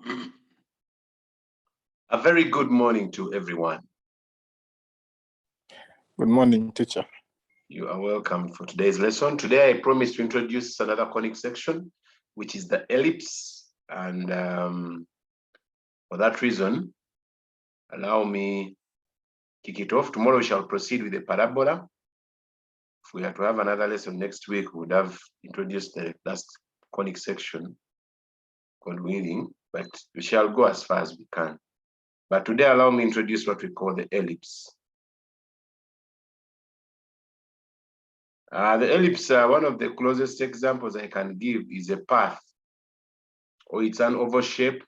A very good morning to everyone. Good morning, teacher. You are welcome for today's lesson. Today, I promise to introduce another conic section, which is the ellipse. And for that reason, allow me kick it off. Tomorrow, we shall proceed with the parabola. If we are to have another lesson next week, we would have introduced the last conic section, God willing, but we shall go as far as we can. But today, allow me to introduce what we call the ellipse. The ellipse, one of the closest examples I can give is a path, or it's an oval shape,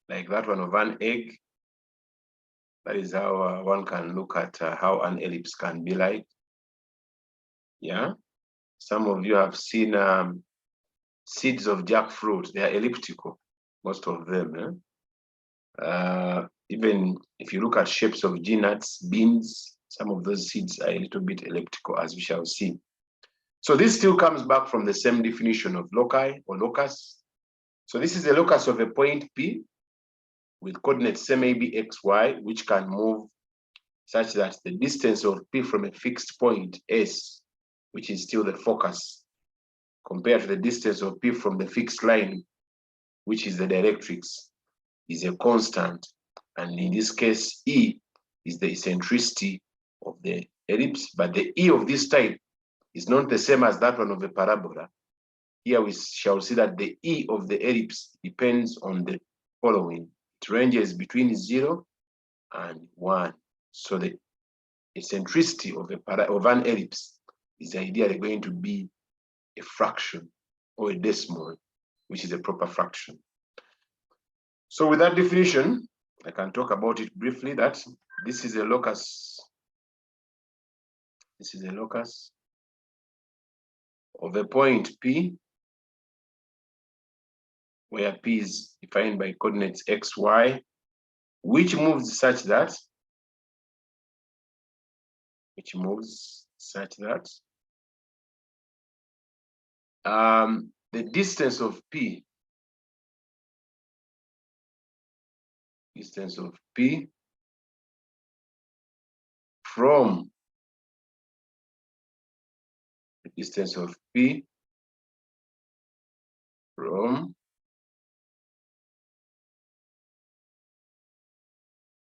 like that one of an egg. That is how one can look at how an ellipse can be like. Yeah, some of you have seen seeds of jackfruit. They are elliptical, most of them. Even if you look at shapes of nuts, beans, some of those seeds are a little bit elliptical, as we shall see. So this still comes back from the same definition of loci or locus. So this is the locus of a point P with coordinates say maybe x, y, which can move such that the distance of P from a fixed point S, which is still the focus, compared to the distance of P from the fixed line, which is the directrix, is a constant. And in this case, E is the eccentricity of the ellipse, but the E of this type is not the same as that one of a parabola. Here we shall see that the E of the ellipse depends on the following. It ranges between 0 and 1. So the eccentricity of an ellipse is ideally going to be a fraction or a decimal, which is a proper fraction. So with that definition, I can talk about it briefly, that this is a locus. This is a locus of a point P, where P is defined by coordinates x, y, which moves such that the distance of P from the distance of P from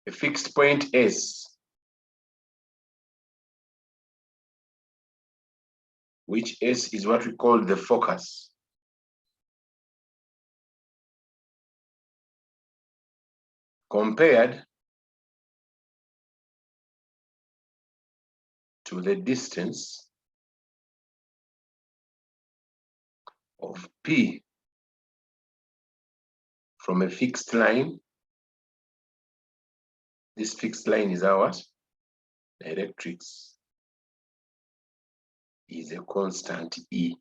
a fixed point S, which S is what we call the focus, compared to the distance of P from a fixed line. This fixed line is our directrix, is a constant E.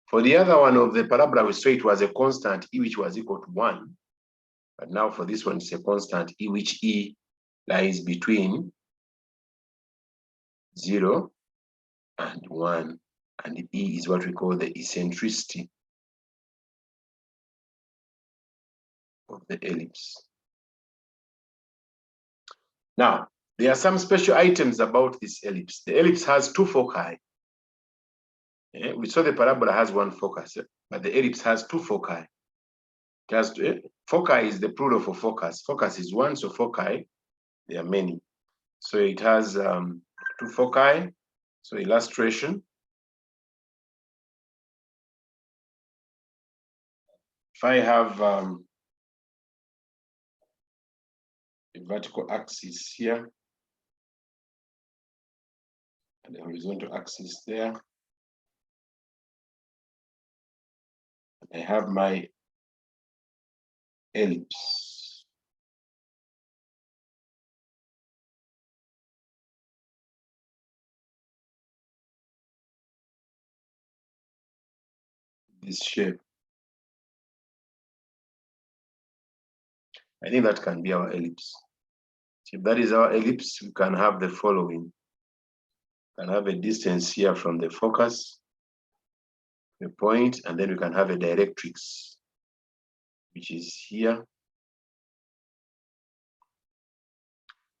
For the other one of the parabola, we saw it was a constant E, which was equal to 1. But now for this one, it's a constant E, which E lies between 0 and 1. And E is what we call the eccentricity of the ellipse. Now, there are some special items about this ellipse. The ellipse has two foci. We saw the parabola has one focus, but the ellipse has two foci. It has foci is the plural for focus. Focus is one, so foci, there are many. So it has two foci. So illustration. If I have a vertical axis here and a horizontal axis there, I have my ellipse. This shape. I think that can be our ellipse. So if that is our ellipse, we can have the following. We can have a distance here from the focus, a point, and then we can have a directrix, which is here.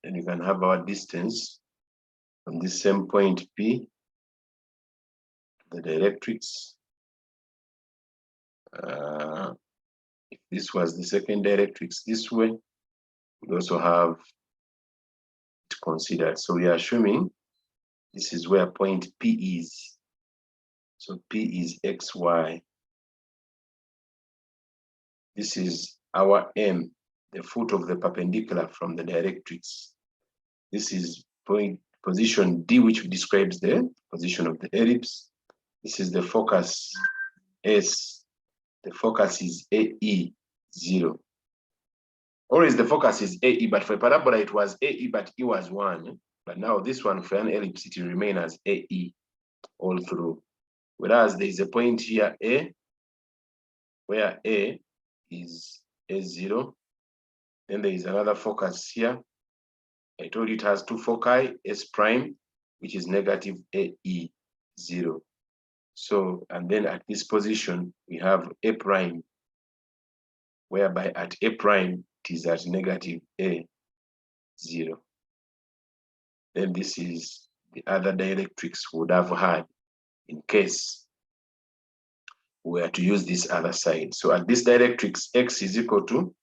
And we can have our distance from this same point P, the directrix. If this was the second directrix this way, we also have it considered. So we are assuming this is where point P is. So P is XY. This is our M, the foot of the perpendicular from the directrix. This is point position D, which describes the position of the ellipse. This is the focus S. The focus is AE 0. Always the focus is AE, but for parabola it was AE, but E was 1. But now this one for an ellipse, it will remain as AE all through. Whereas there is a point here A, where A is A0. Then there is another focus here. I told you it has two foci, S prime, which is negative AE0. So, and then at this position, we have A prime, whereby at A prime, it is at negative A0. Then this is the other directrix we would have had in case we were to use this other side. So at this directrix, X is equal to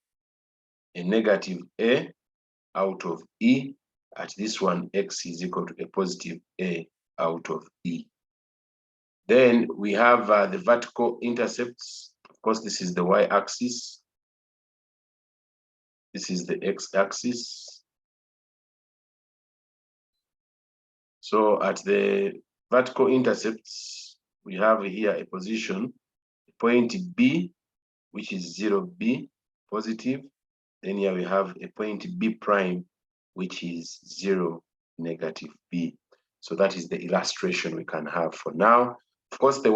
a negative A out of E. At this one, X is equal to a positive A out of E. Then we have the vertical intercepts. Of course, this is the y-axis. This is the x-axis. So at the vertical intercepts, we have here a position, point B, which is 0B, positive. Then here we have a point B prime, which is 0, negative B. So that is the illustration we can have for now. Of course, the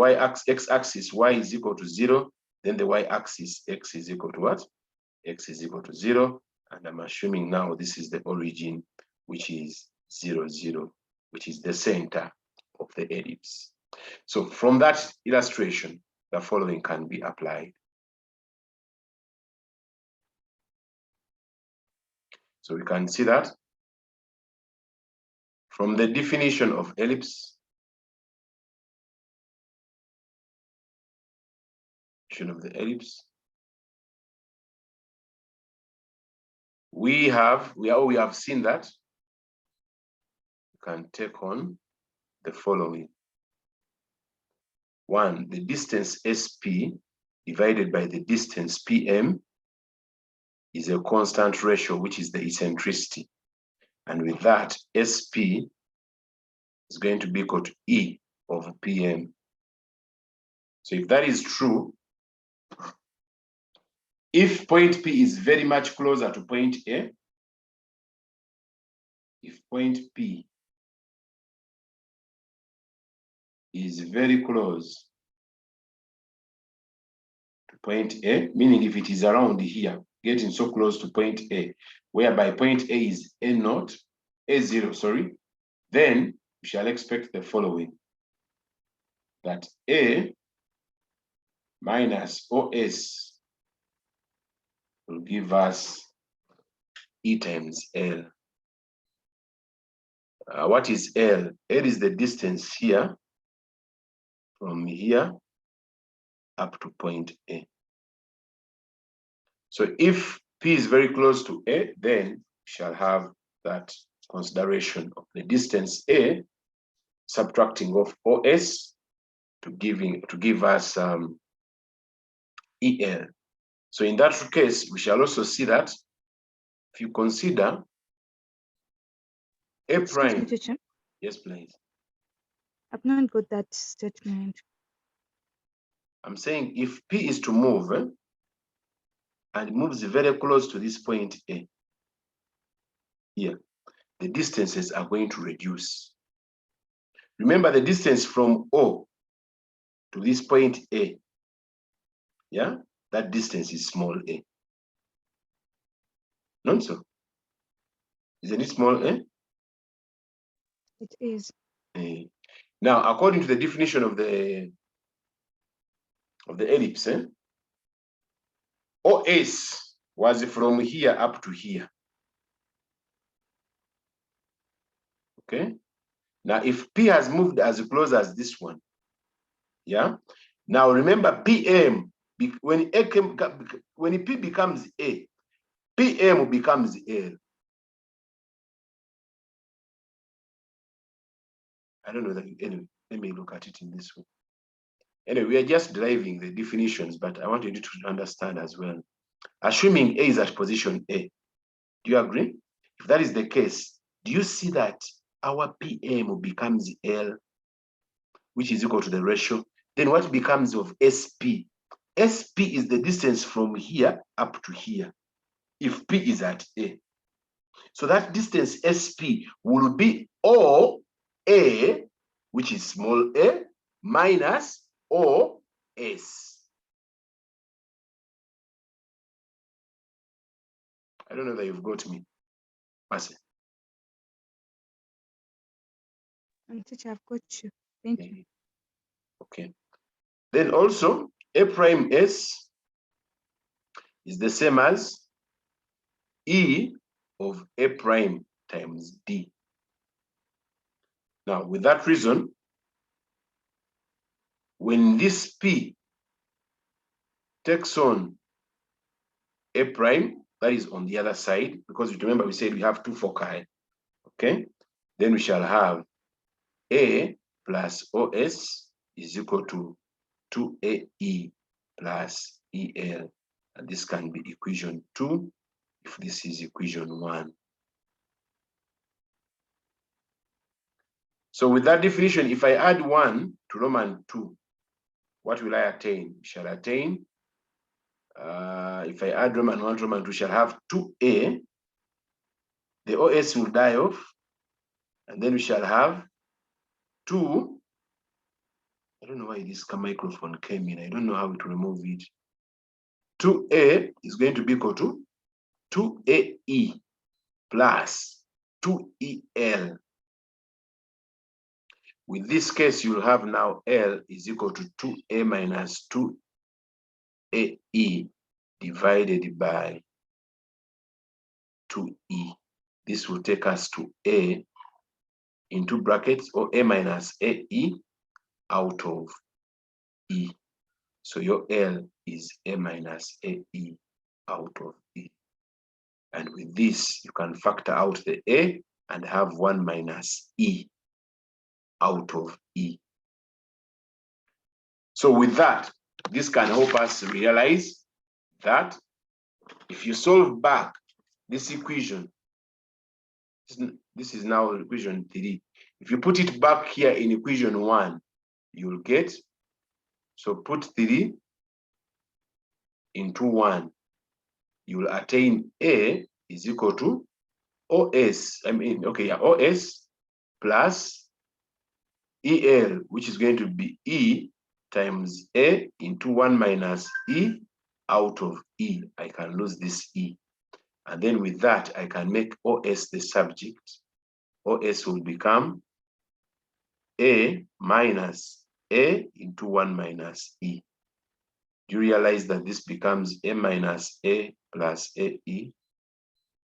x-axis, y is equal to 0. Then the y-axis, x is equal to what? X is equal to 0. And I'm assuming now this is the origin, which is 0, 0, which is the center of the ellipse. So from that illustration, the following can be applied. So we can see that from the definition of ellipse, of the ellipse, we have seen that we can take on the following. 1, the distance SP divided by the distance PM is a constant ratio, which is the eccentricity. And with that, SP is going to be equal to E over PM. So if that is true, if point P is very much closer to point A, if point P is very close to point A, meaning if it is around here, getting so close to point A, whereby point A is A0, sorry, then we shall expect the following, that A minus OS will give us E times L. What is L? L is the distance here, from here up to point A. So if P is very close to A, then we shall have that consideration of the distance A, subtracting off OS to give us EL. So in that case, we shall also see that if you consider A prime. Excuse me, teacher. Yes, please. I've not got that statement. I'm saying if P is to move and moves very close to this point A, here, the distances are going to reduce. Remember the distance from O to this point A, yeah, that distance is small a. Not so? Isn't it small a? It is. Now, according to the definition of the of the ellipse, OS was from here up to here. Okay. Now, if P has moved as close as this one, yeah. Now remember, PM when P becomes A, PM becomes L. I don't know that. Anyway, let me look at it in this way. Anyway, we are just deriving the definitions, but I wanted you to understand as well. Assuming A is at position A, do you agree? If that is the case, do you see that our PM becomes L, which is equal to the ratio? Then what becomes of SP? SP is the distance from here up to here, if P is at A. So that distance SP will be OA, which is small a, minus OS. I don't know that you've got me. Mercy. Teacher, I've got you. Thank you. Okay. Then also, A prime S is the same as E of A prime times D. Now, with that reason, when this P takes on A prime, that is on the other side, because remember we said we have two foci, okay? Then we shall have A plus OS is equal to 2AE plus EL. And this can be equation 2 if this is equation 1. So with that definition, if I add 1 to Roman 2, what will I attain? Shall attain, if I add Roman 1 to Roman 2, shall have 2A. The OS will die off, and then we shall have 2. I don't know why this microphone came in. I don't know how to remove it. 2A is going to be equal to 2AE plus 2EL. With this case, you'll have now L is equal to 2A minus 2AE divided by 2E. This will take us to A into brackets, or A minus AE out of E. So your L is A minus AE out of E. And with this, you can factor out the A and have 1 minus E out of E. So with that, this can help us realize that if you solve back this equation, this is now equation 3. If you put it back here in equation 1, you'll get, so put 3 into 1, you will attain A is equal to OS, OS plus EL, which is going to be E times A into 1 minus E out of E. I can lose this E. And then with that, I can make OS the subject. OS will become A minus A into 1 minus E. Do you realize that this becomes A minus A plus AE?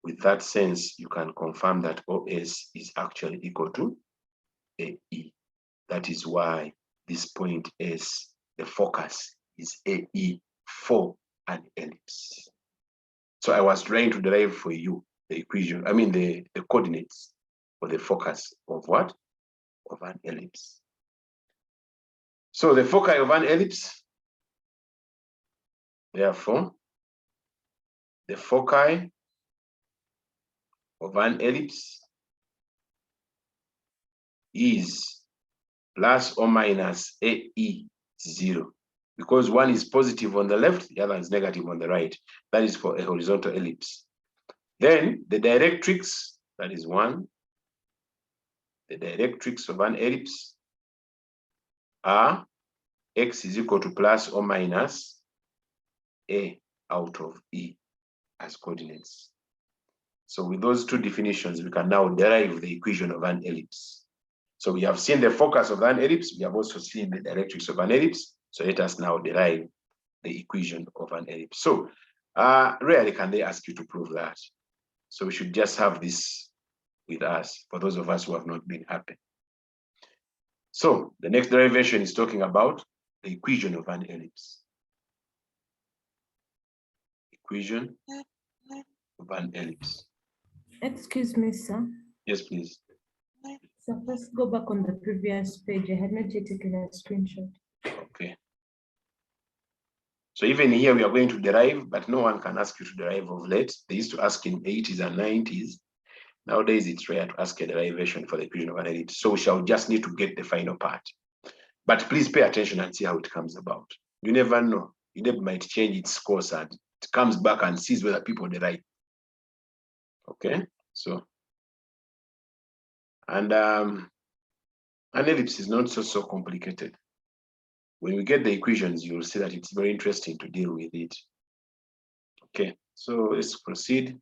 With that sense, you can confirm that OS is actually equal to AE. That is why this point S, the focus, is AE for an ellipse. So I was trying to derive for you the equation, the coordinates for the focus of what? Of an ellipse. So the foci of an ellipse, therefore, the foci of an ellipse is plus or minus AE 0, because one is positive on the left, the other is negative on the right. That is for a horizontal ellipse. Then the directrix, that is 1. The directrix of an ellipse are x is equal to plus or minus A out of E as coordinates. So with those two definitions, we can now derive the equation of an ellipse. So we have seen the focus of an ellipse. We have also seen the directrix of an ellipse. So let us now derive the equation of an ellipse. So rarely can they ask you to prove that. So we should just have this with us for those of us who have not been happy. So the next derivation is talking about the equation of an ellipse. Equation of an ellipse. Excuse me, sir. Yes, please. So first go back on the previous page. I had not yet taken a screenshot. Okay. So even here we are going to derive, but no one can ask you to derive of late. They used to ask in 80s and 90s. Nowadays it's rare to ask a derivation for the equation of an ellipse. So we shall just need to get the final part. But please pay attention and see how it comes about. You never know. UNEP might change its course and it comes back and sees whether people derive. Okay, so and an ellipse is not so complicated. When we get the equations, you will see that it's very interesting to deal with it. Okay, so let's proceed.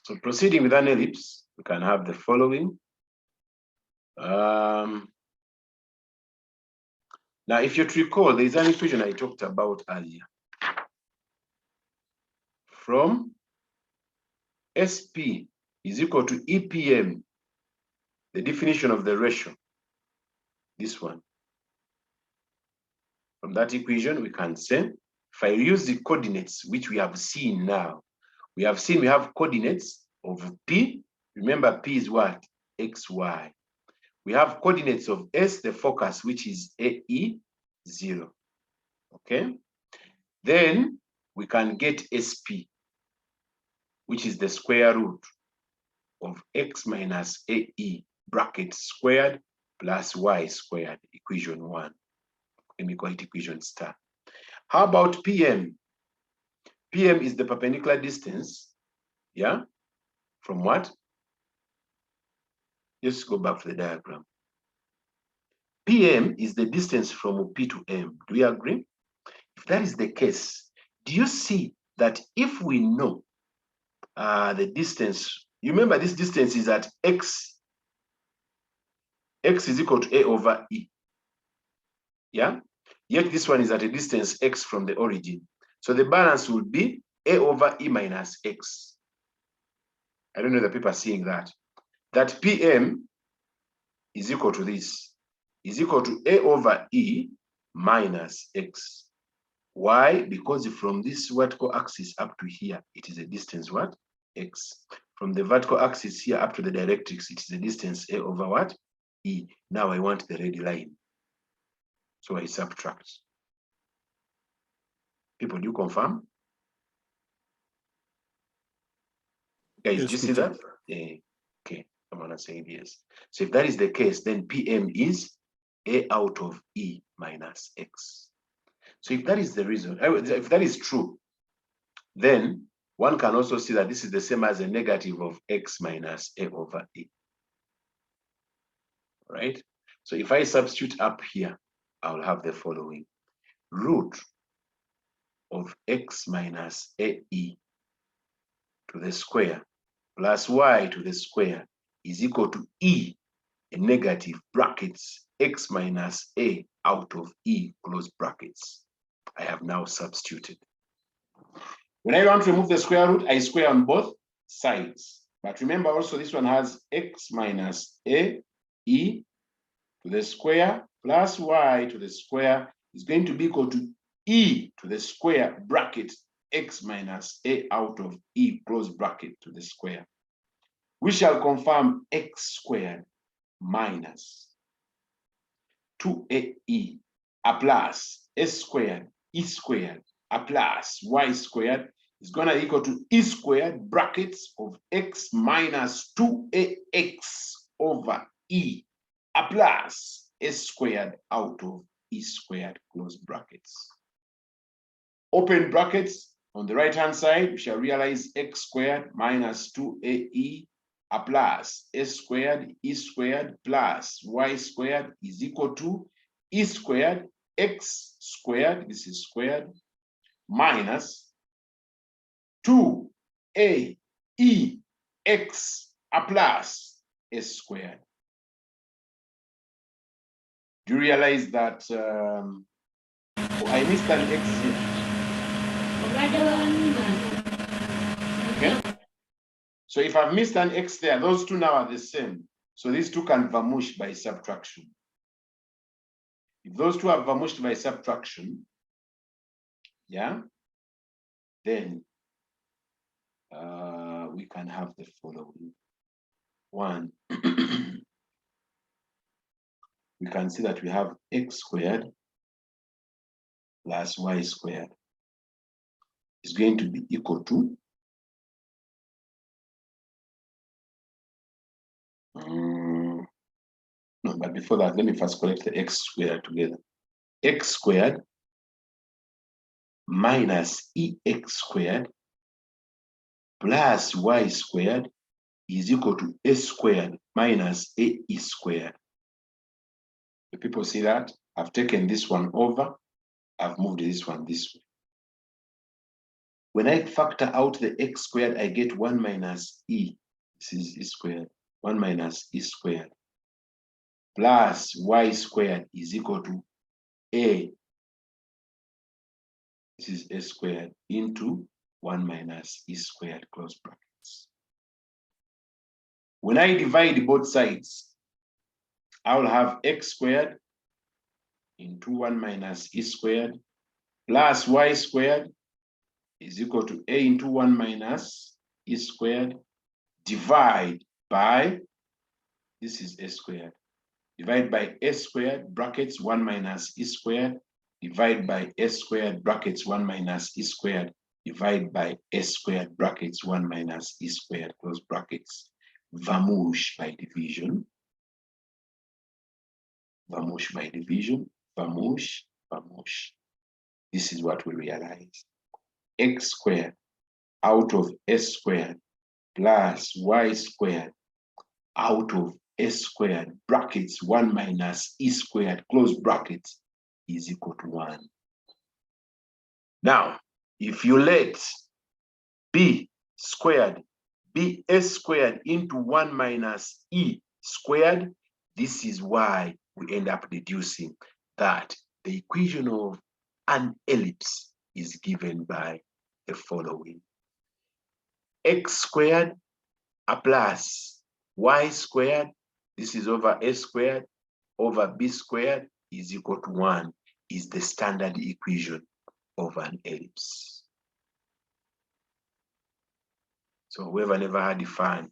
So proceeding with an ellipse, we can have the following. Now, if you recall, there is an equation I talked about earlier. From SP is equal to EPM, the definition of the ratio, this one. From that equation, we can say, if I use the coordinates, which we have seen now, we have coordinates of P. Remember, P is what? XY. We have coordinates of S, the focus, which is AE, 0. Okay? Then we can get SP, which is the square root of X minus AE, bracket squared, plus Y squared, equation 1. Let me call it equation star. How about PM? PM is the perpendicular distance, yeah? From what? Let's go back to the diagram. PM is the distance from P to M. Do we agree? If that is the case, do you see that if we know the distance, you remember this distance is at X is equal to A over E. Yeah? Yet this one is at a distance X from the origin. So the balance will be A over E minus X. I don't know the people are seeing that. That PM is equal to this, is equal to A over E minus X. Why? Because from this vertical axis up to here, it is a distance what? X. From the vertical axis here up to the directrix, it is a distance A over what? E. Now I want the red line. So I subtract. People, do you confirm? Guys, Yes, do you see teacher. that? Okay, someone is saying yes. So if that is the case, then PM is A out of E minus X. So if that is the reason, if that is true, then one can also see that this is the same as a negative of X minus A over E. Right? So if I substitute up here, I'll have the following. Root of X minus AE to the square plus Y to the square is equal to E, a negative brackets, X minus A out of E close brackets. I have now substituted. When I want to remove the square root, I square on both sides. But remember also this one has X minus A E to the square plus Y to the square is going to be equal to E to the square bracket X minus A out of E close bracket to the square. We shall confirm X squared minus 2AE a plus S squared E squared a plus Y squared is going to equal to E squared brackets of X minus 2AX over E a plus S squared out of E squared close brackets. Open brackets on the right hand side, we shall realize X squared minus 2AE a plus S squared E squared plus Y squared is equal to E squared X squared, this is squared, minus 2AE X a plus S squared. Do you realize that Oh, I missed an X here. Okay. So if I've missed an X there, those two now are the same. So these two can vanish by subtraction. If those two are vanished by subtraction, yeah, then we can have the following. One, we can see that we have x squared plus y squared is going to be equal to no, but before that, let me first collect the x squared together. X squared minus ex squared plus y squared is equal to a squared minus a squared. The people see that? I've taken this one over, I've moved this one this way. When I factor out the x squared, I get 1 minus e. This is e squared. 1 minus e squared plus y squared is equal to a. This is a squared into 1 minus e squared, close brackets. When I divide both sides, I will have x squared into 1 minus e squared plus y squared is equal to a into 1 minus e squared divide by, this is a squared, divide by a squared brackets 1 minus e squared divide by a squared brackets 1 minus e squared divide by a squared brackets 1 minus e squared, close brackets. Vanish by division. Vanish by division. Vanish, vanish. This is what we realize. X squared out of s squared plus y squared out of s squared brackets 1 minus e squared, close brackets, is equal to 1. Now, if you let b squared be s squared into 1 minus e squared, this is why we end up deducing that the equation of an ellipse is given by the following. X squared plus y squared, this is over a squared over b squared is equal to 1, is the standard equation of an ellipse. So whoever never had a fan,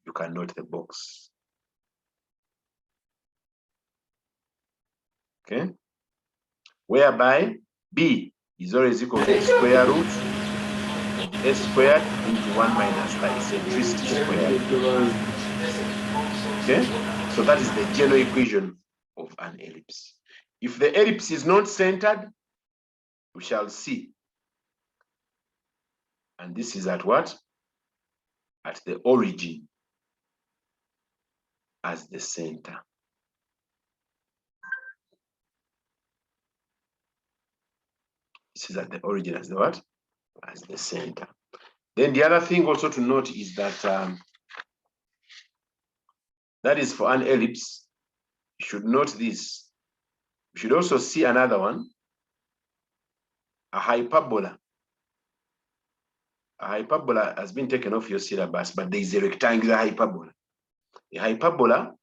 you can note the box. Okay? Whereby b is always equal to square root of s squared into 1 minus the eccentricity squared. Okay? So that is the general equation of an ellipse. If the ellipse is not centered, we shall see. And this is at what? At the origin as the center. This is at the origin as the what? As the center. Then the other thing also to note is that that is for an ellipse. You should note this. You should also see another one, a hyperbola. A hyperbola has been taken off your syllabus, but there is a rectangular hyperbola. A hyperbola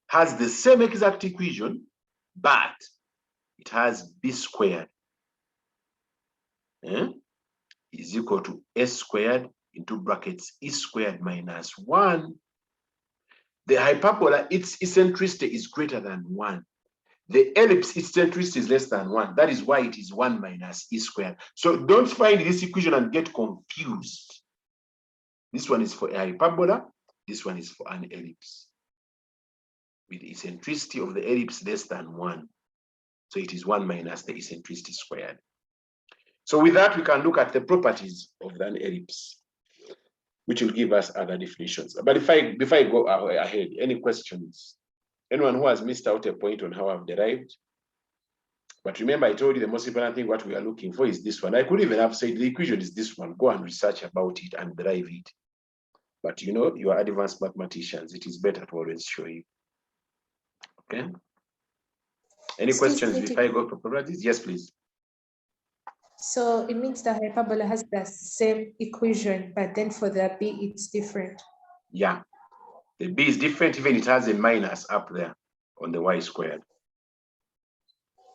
has the same exact equation, but it has b squared is equal to s squared into brackets e squared minus 1. The hyperbola, its eccentricity is greater than 1. The ellipse eccentricity is less than 1. That is why it is 1 minus e squared. So don't find this equation and get confused. This one is for a hyperbola. This one is for an ellipse, with the eccentricity of the ellipse less than 1. So it is 1 minus the eccentricity squared. So with that, we can look at the properties of an ellipse, which will give us other definitions. But before I go ahead, any questions? Anyone who has missed out a point on how I've derived? But remember, I told you the most important thing, what we are looking for is this one. I could even have said the equation is this one. Go and research about it and derive it. But you know, you are advanced mathematicians. It is better to always show you. Okay? Any questions before I go for properties? Yes, please. So it means the hyperbola has the same equation, but then for the b, it's different. Yeah, the b is different, even it has a minus up there on the y squared.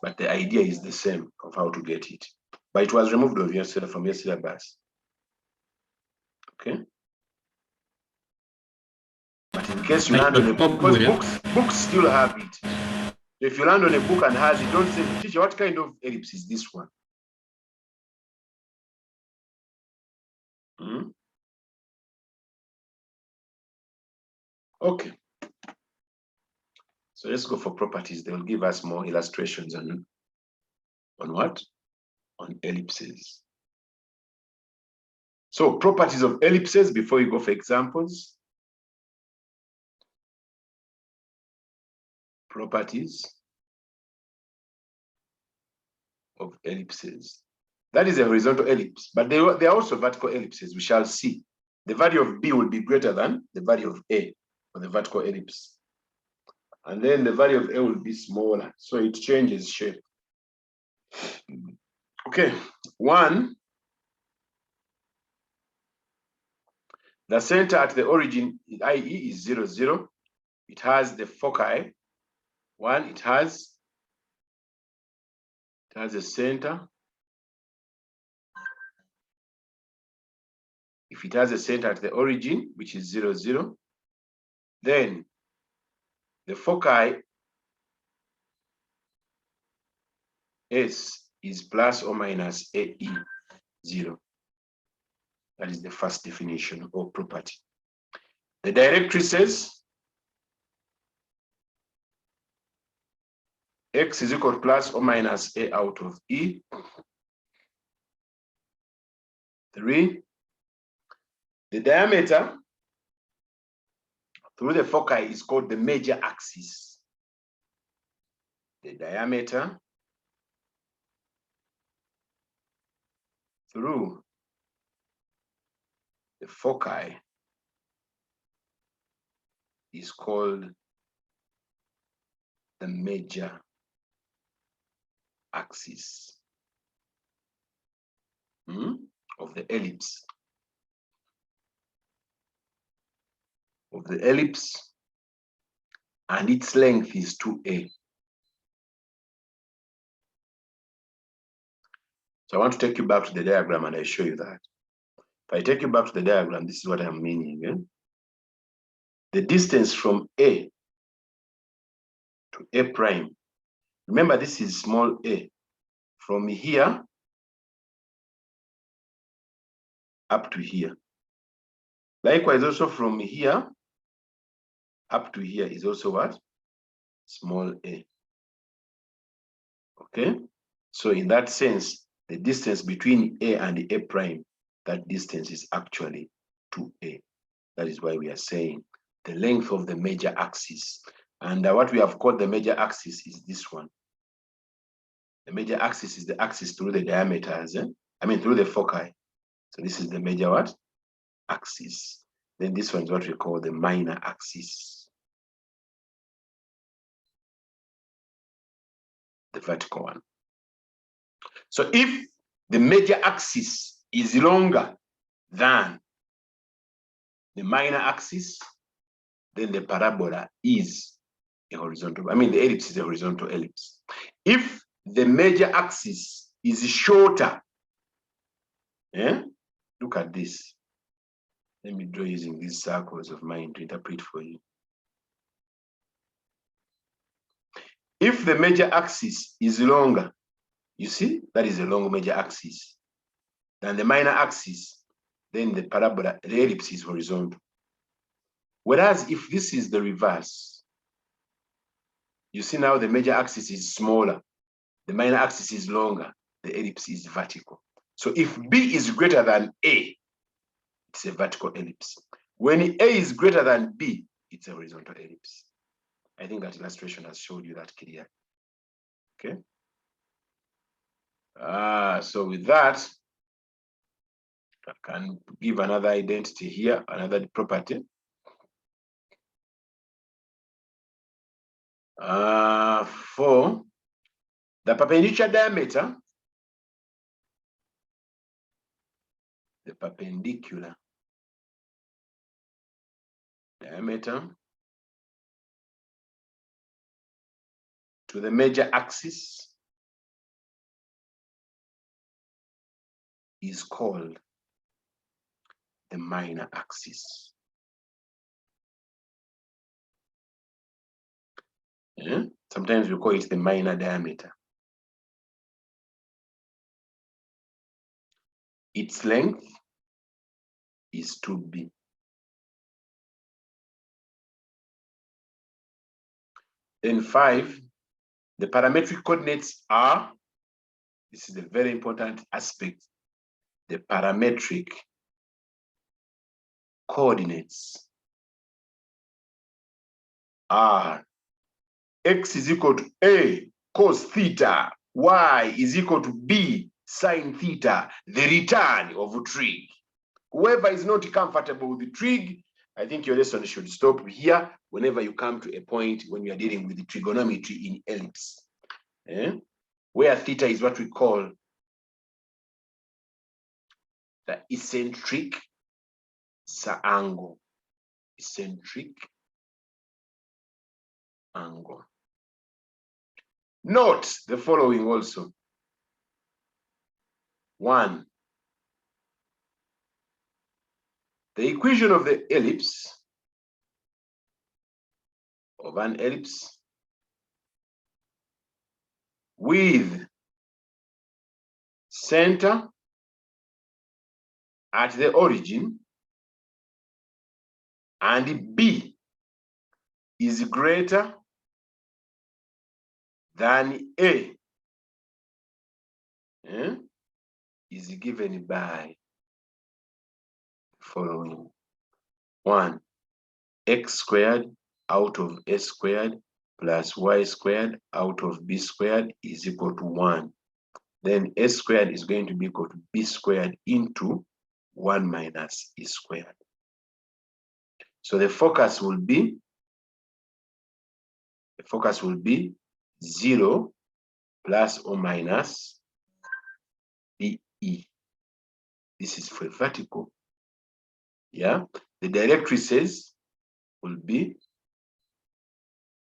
But the idea is the same of how to get it. But it was removed of from your syllabus. Okay. But in case you land on a book, because books still have it. If you land on a book and has it, don't say, teacher, what kind of ellipse is this one? Hmm? Okay. So let's go for properties. They will give us more illustrations on what? On ellipses. So properties of ellipses before you go for examples. Properties of ellipses. That is a horizontal ellipse, but they are also vertical ellipses. We shall see. The value of B will be greater than the value of A for the vertical ellipse. And then the value of A will be smaller, so it changes shape. Okay, one, the center at the origin, i.e. is 0, 0. It has the foci. One, it has a center. If it has a center at the origin, which is 0, 0, then the foci S is plus or minus AE 0. That is the first definition or property. The directrices, X is equal to plus or minus A out of E. 3. The diameter through the foci is called the major axis. The diameter through the foci is called the major axis of the ellipse. And its length is 2a. So I want to take you back to the diagram and I show you that. If I take you back to the diagram, this is what I'm meaning. Eh? The distance from A to A prime. Remember, this is small a. From here up to here. Likewise, also from here up to here is also what? Small a. Okay? So in that sense, the distance between A and A prime, that distance is actually 2a. That is why we are saying the length of the major axis. And what we have called the major axis is this one. The major axis is the axis through the diameters, through the foci. So this is the major what? Axis. Then this one is what we call the minor axis. The vertical one. So if the major axis is longer than the minor axis, then the parabola is a horizontal. The ellipse is a horizontal ellipse. If the major axis is shorter, look at this. Let me draw using these circles of mine to interpret for you. If the major axis is longer, you see, that is a long major axis, than the minor axis, then the parabola, the ellipse is horizontal. Whereas if this is the reverse, you see now the major axis is smaller, the minor axis is longer, the ellipse is vertical. So if B is greater than A, it's a vertical ellipse. When A is greater than B, it's a horizontal ellipse. I think that illustration has showed you that clearly. Okay. So with that, I can give another identity here, another property. For the perpendicular diameter perpendicular diameter to the major axis is called the minor axis. Yeah? Sometimes we call it the minor diameter. Its length is 2b. Then 5, the parametric coordinates are, this is a very important aspect, the parametric coordinates are x is equal to a cos theta, y is equal to b sin theta, the return of trig. Whoever is not comfortable with the trig, I think your lesson should stop here whenever you come to a point when you are dealing with the trigonometry in ellipse. Where theta is what we call the eccentric angle. Eccentric angle. Note the following also. 1. The equation of the ellipse, of an ellipse, with center at the origin and B is greater than A, is given by following. 1, x squared out of a squared plus y squared out of b squared is equal to 1. Then a squared is going to be equal to b squared into 1 minus e squared. So the focus will be 0 plus or minus BE. This is for vertical. Yeah, the directrices will be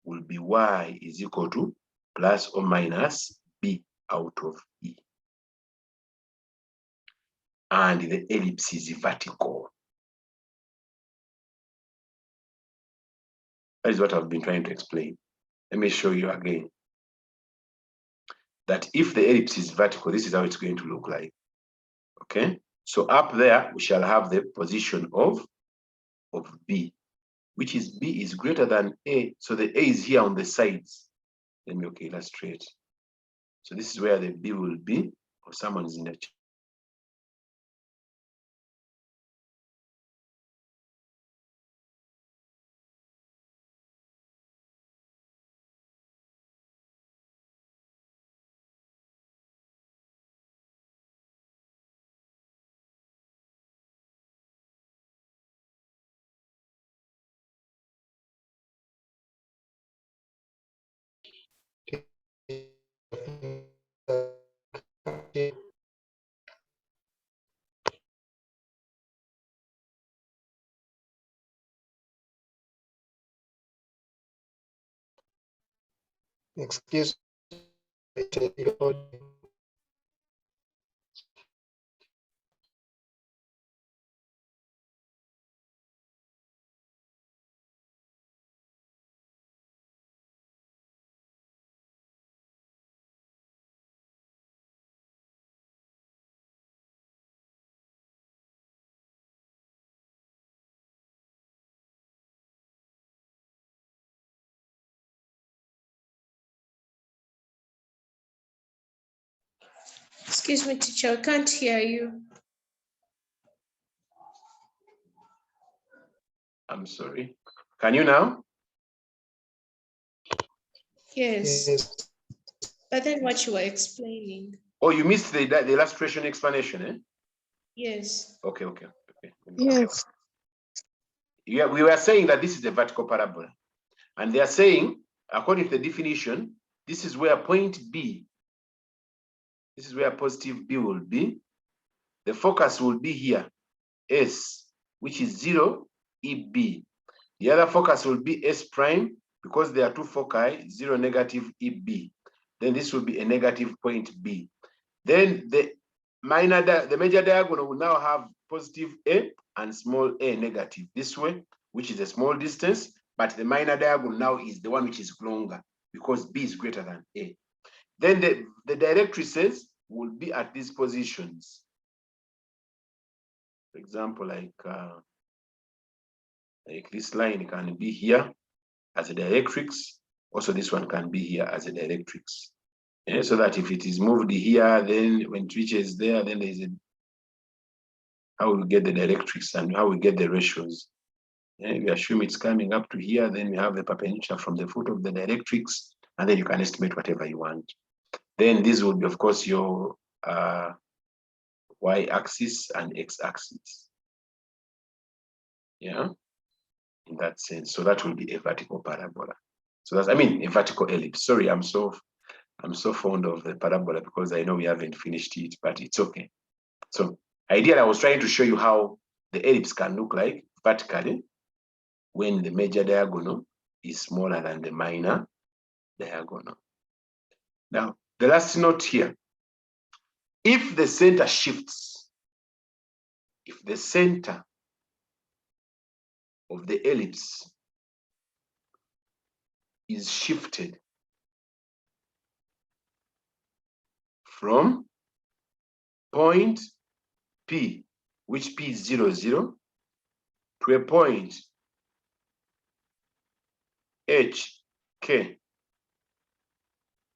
y is equal to plus or minus b out of e. And the ellipse is vertical. That is what I've been trying to explain. Let me show you again. That if the ellipse is vertical, this is how it's going to look like. Okay, so up there we shall have the position of B, which is B is greater than A. So the A is here on the sides. Let me illustrate. So this is where the B will be, or someone is in the chat. Excuse me. Excuse me, teacher, I can't hear you. I'm sorry. Can you now? Yes. Yes. But then what you were explaining. Oh, you missed the illustration explanation, eh? Yes. Okay. Yes. Yeah, we were saying that this is a vertical parabola. And they are saying, according to the definition, this is where point B, this is where positive B will be. The focus will be here. S, which is 0, EB. The other focus will be S prime, because there are two foci, 0, negative, EB. Then this will be a negative point B. Then the major diagonal will now have positive A and small a negative this way, which is a small distance, but the minor diagonal now is the one which is longer because B is greater than A. Then the directrices will be at these positions. For example, like this line can be here as a directrix. Also, this one can be here as a directrix. Yeah, so that if it is moved here, then when it reaches there, then there is how we get the directrix and how we get the ratios. Yeah, we assume it's coming up to here, then we have the perpendicular from the foot of the directrix, and then you can estimate whatever you want. Then this will be, of course, your y-axis and x-axis. Yeah, in that sense. So that will be a vertical parabola. So that's, I mean, a vertical ellipse. Sorry, I'm so fond of the parabola because I know we haven't finished it, but it's okay. So ideally, I was trying to show you how the ellipse can look like vertically when the major diagonal is smaller than the minor diagonal. Now, the last note here, if the center shifts, if the center of the ellipse is shifted from point P, which P is 0, 0, to a point H, K,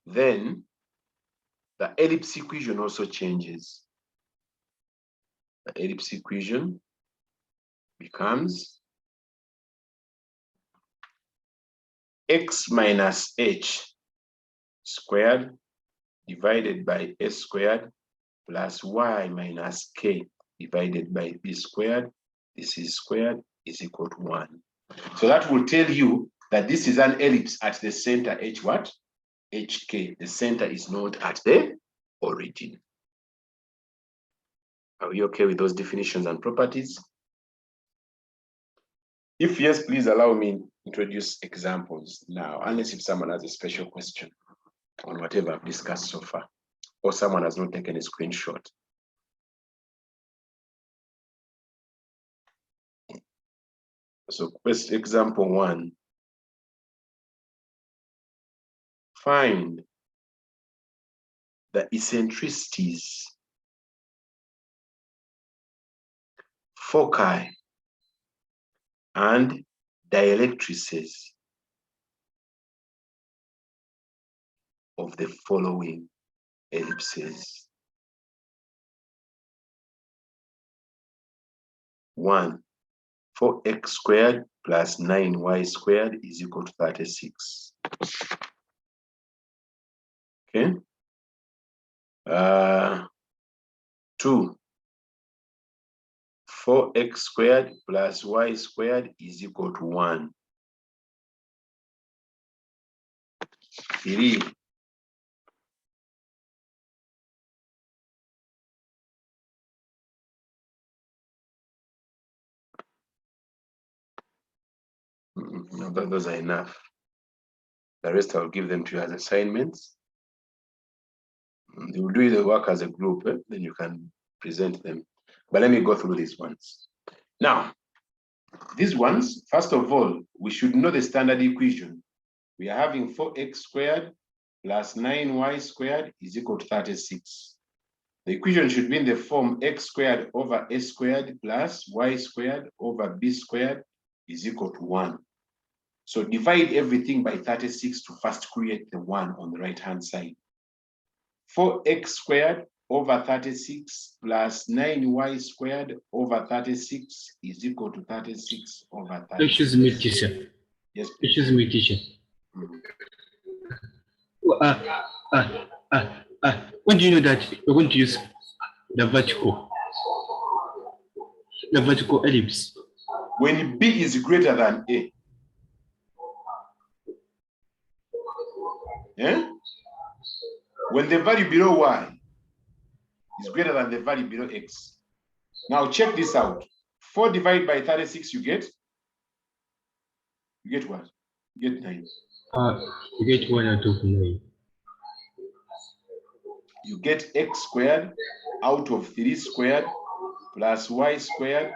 then the ellipse equation also changes. The ellipse equation becomes x minus h squared divided by s squared plus y minus k divided by b squared. This is squared is equal to 1. So that will tell you that this is an ellipse at the center h what? HK. The center is not at the origin. Are we okay with those definitions and properties? If yes, please allow me to introduce examples now, unless if someone has a special question on whatever I've discussed so far, or someone has not taken a screenshot. So first example 1. Find the eccentricities, foci, and dielectrices of the following ellipses. 1, 4x squared plus 9y squared is equal to 36. Okay. 2, 4x squared plus y squared is equal to 1. 3, no, those are enough. The rest I'll give them to you as assignments. You will do the work as a group, then you can present them. But let me go through these ones. Now, these ones, first of all, we should know the standard equation. We are having 4x squared plus 9y squared is equal to 36. The equation should be in the form x squared over a squared plus y squared over b squared is equal to 1. So divide everything by 36 to first create the 1 on the right-hand side. 4x squared over 36 plus 9y squared over 36 is equal to 36 over 36. Excuse me, teacher. Yes, please. Excuse me, teacher. When do you know that you're going to use the vertical ellipse? When B is greater than A. Yeah? When the value below Y is greater than the value below X. Now check this out. 4 divided by 36, you get what? You get 9. You get 1 out of 9. You get x squared out of 3 squared plus y squared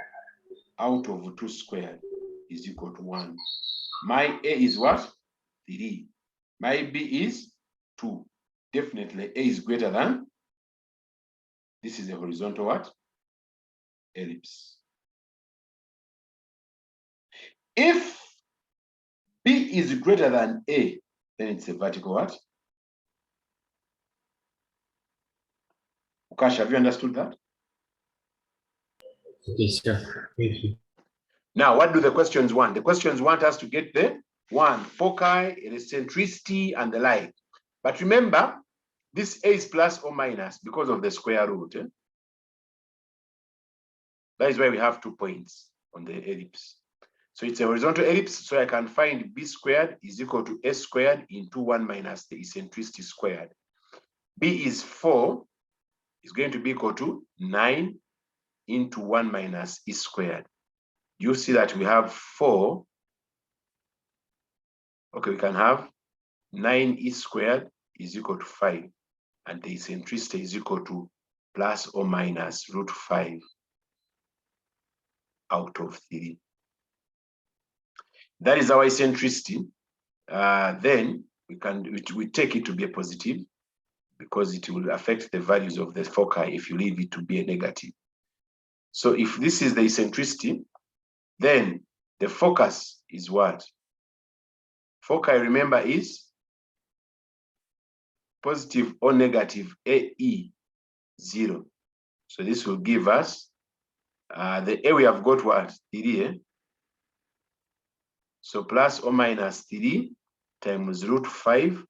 out of 2 squared is equal to 1. My A is what? 3. My B is 2. Definitely A is greater than, this is a horizontal what? Ellipse. If B is greater than A, then it's a vertical what? Ukash, have you understood that? Okay, sir. Thank you. Now, what do the questions want? The questions want us to get the foci, eccentricity, and the like. But remember, this A is plus or minus because of the square root. That is why we have 2 points on the ellipse. So it's a horizontal ellipse, so I can find B squared is equal to A squared into 1 minus the eccentricity squared. B is 4, is going to be equal to 9 into 1 minus E squared. You see that we have 4. Okay, we can have 9E squared is equal to 5, and the eccentricity is equal to plus or minus root 5 out of 3. That is our eccentricity. Then we take it to be a positive because it will affect the values of the foci if you leave it to be a negative. So if this is the eccentricity, then the focus is what? Foci, remember, is positive or negative AE 0. So this will give us the A we have got what? 3. So plus or minus 3 times root 5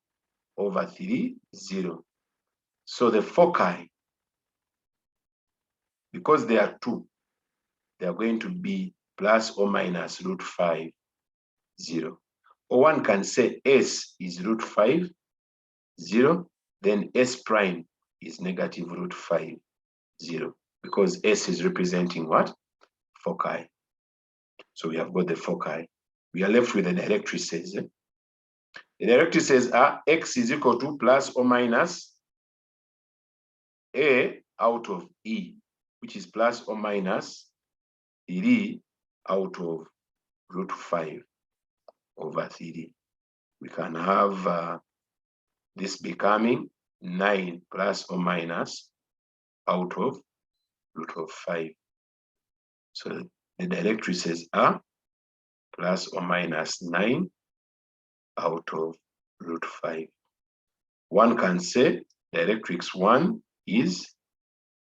over 3, 0. So the foci, because they are 2, they are going to be plus or minus root 5, 0. Or one can say S is root 5, 0. Then S prime is negative root 5, 0. Because S is representing what? Foci. So we have got the foci. We are left with the directrices. The directrices are X is equal to plus or minus A out of E, which is plus or minus 3 out of root 5 over 3. We can have this becoming 9 plus or minus out of root of 5. So the directrices are plus or minus 9 out of root 5. One can say directrix 1 is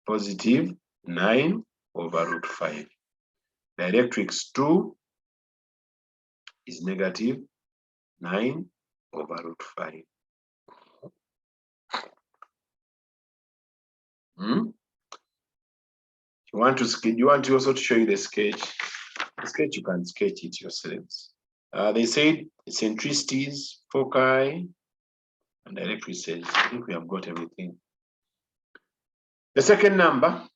positive 9 over root 5. Directrix 2 is negative 9 over root 5. You want to also to show you the sketch. The sketch, you can sketch it yourselves. They said eccentricities, foci, and directrices. I think we have got everything. The second number,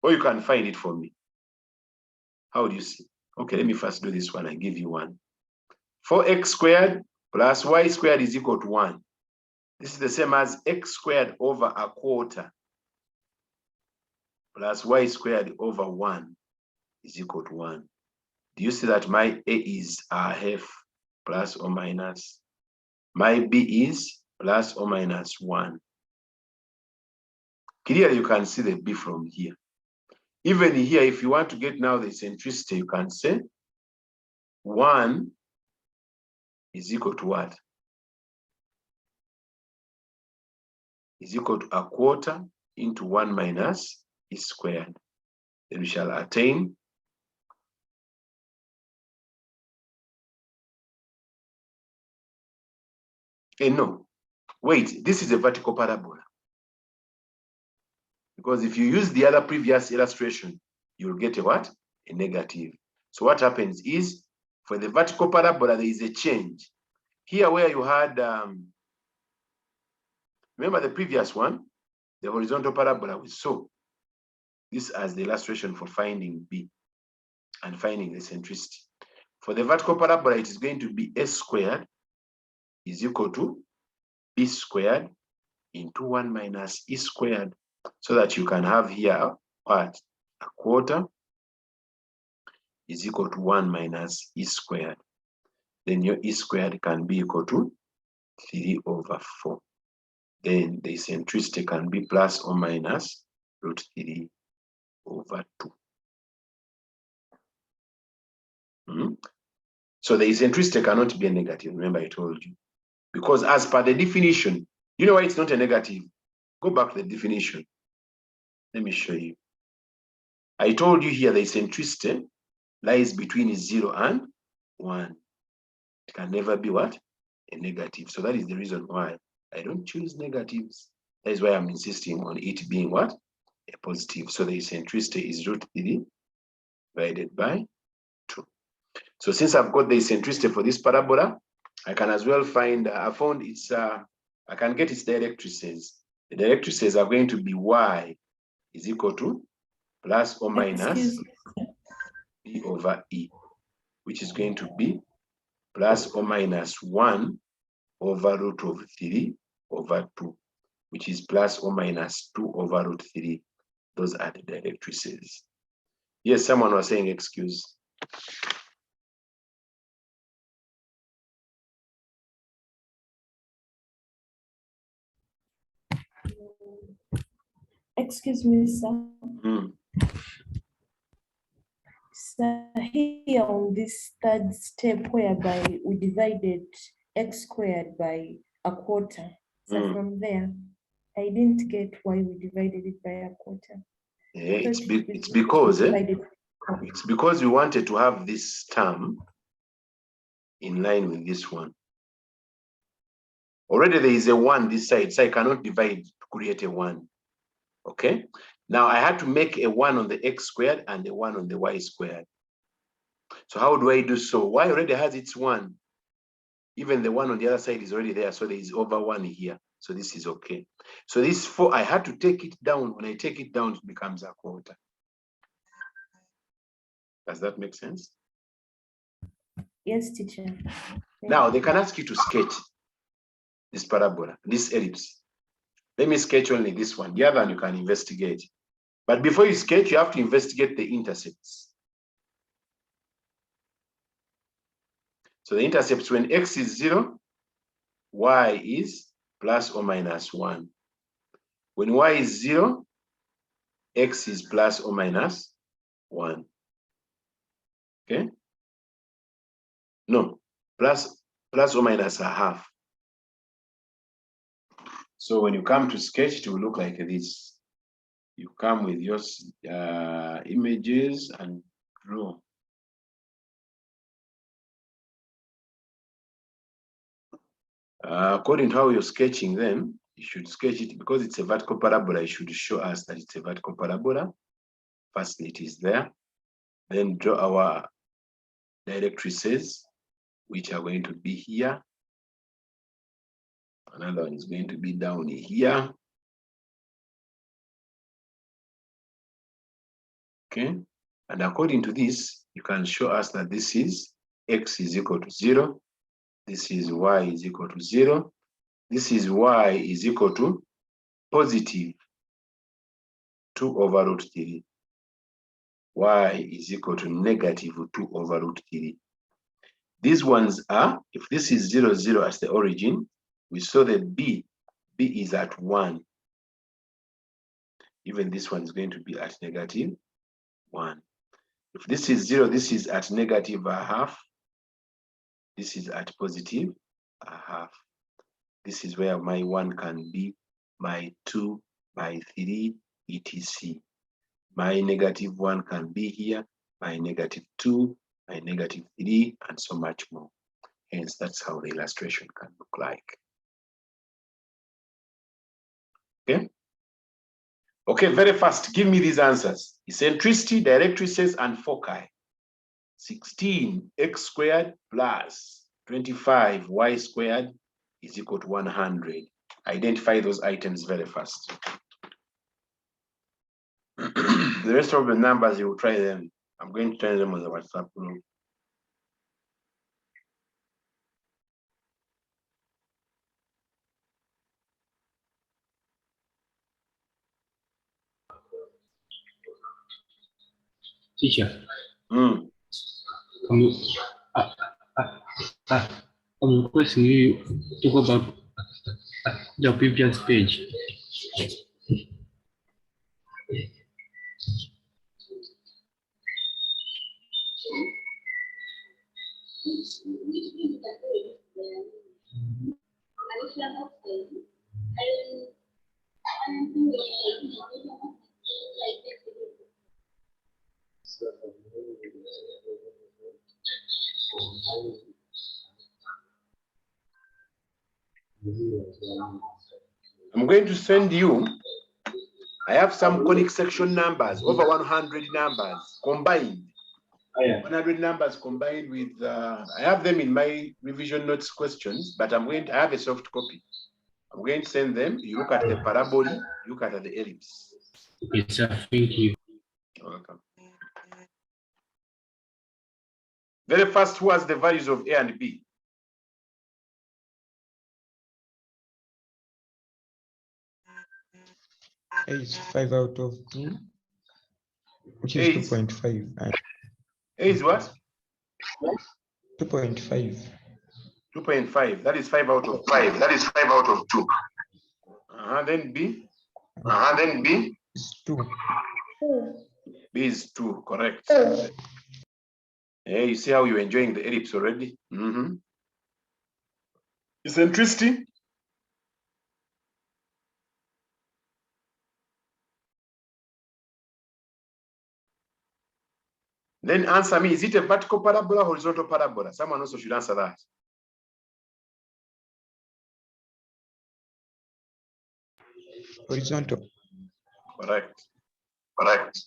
or you can find it for me. How do you see? Okay, let me first do this one. I give you 1. 4x squared plus y squared is equal to 1. This is the same as x squared over a quarter plus y squared over 1 is equal to 1. Do you see that my A is a half plus or minus? My B is plus or minus 1. Clearly, you can see the B from here. Even here, if you want to get now the eccentricity, you can say 1 is equal to what? Is equal to a quarter into 1 minus E squared. Then we shall attain no. Wait, this is a vertical parabola. Because if you use the other previous illustration, you'll get a what? A negative. So what happens is, for the vertical parabola, there is a change. Here where you had, remember the previous one, the horizontal parabola we saw. this as the illustration for finding B and finding the eccentricity. For the vertical parabola, it is going to be S squared is equal to B squared into 1 minus E squared, so that you can have here what? A quarter is equal to 1 minus E squared. Then your E squared can be equal to 3 over 4. Then the eccentricity can be plus or minus root 3 over 2. So the eccentricity cannot be a negative. Remember, I told you. Because as per the definition, you know why it's not a negative? Go back to the definition. Let me show you. I told you here the eccentricity lies between 0 and 1. It can never be what? A negative. So that is the reason why I don't choose negatives. That is why I'm insisting on it being what? A positive. So the eccentricity is root 3 divided by 2. So since I've got the eccentricity for this parabola, I can as well find, I found it's, I can get its dielectrices. The dielectrices are going to be y is equal to plus or minus b over e, which is going to be plus or minus 1 over root of 3 over 2, which is plus or minus 2 over root 3. Those are the dielectrices. Yes, someone was saying excuse. Excuse me, sir. So here on this third step whereby we divided x squared by a quarter. So from there, I didn't get why we divided it by a quarter. Yeah, it's because it's because we wanted to have this term in line with this one. Already there is a 1 this side, so I cannot divide to create a 1. Okay. Now I had to make a 1 on the x squared and a 1 on the y squared. So how do I do so? Y already has its 1. Even the 1 on the other side is already there, so there is over 1 here. So this is okay. So this 4, I had to take it down. When I take it down, it becomes a quarter. Does that make sense? Yes, teacher. Now they can ask you to sketch this parabola, this ellipse. Let me sketch only this one. The other one you can investigate. But before you sketch, you have to investigate the intercepts. So the intercepts, when x is 0, y is plus or minus 1. When y is 0, x is plus or minus 1. Okay? No, plus or minus a half. So when you come to sketch, it will look like this. You come with your images and draw. According to how you're sketching them, you should sketch it because it's a vertical parabola. You should show us that it's a vertical parabola. First, it is there. Then draw our directrices, which are going to be here. Another one is going to be down here. Okay. And according to this, you can show us that this is x is equal to 0. This is y is equal to 0. This is y is equal to positive 2 over root 3. Y is equal to negative 2 over root 3. These ones are, if this is 0, 0 as the origin, we saw that B is at 1. Even this one is going to be at negative 1. If this is 0, this is at negative a half. This is at positive a half. This is where my 1 can be, my 2, my 3, etc. My negative 1 can be here, my negative 2, my negative 3, and so much more. Hence, that's how the illustration can look like. Okay? Okay, very fast. Give me these answers. Eccentricity, directrices, and foci. 16 x squared plus 25 y squared is equal to 100. Identify those items very fast. The rest of the numbers, you will try them. I'm going to try them on the WhatsApp group. Teacher, Mm. I'm requesting you to go back the previous page. I'm going to send you. I have some conic section numbers, over 100 numbers combined. 100 numbers combined with, I have them in my revision notes questions, but I have a soft copy. I'm going to send them. You look at the parabola, you look at the ellipse. Yes, sir. Thank you. You're welcome. Very first, who has the values of A and B? A is 5 out of 2, which A is is 2.5. And A is what? 2.5. 2.5. That is 5 out of 5. That is 5 out of 2. Then B. Then B. Is 2. B is 2, correct. Yeah, you see how you're enjoying the ellipse already? Eccentricity. Then answer me, is it a vertical parabola or horizontal parabola? Someone also should answer that. Horizontal. Correct. Correct.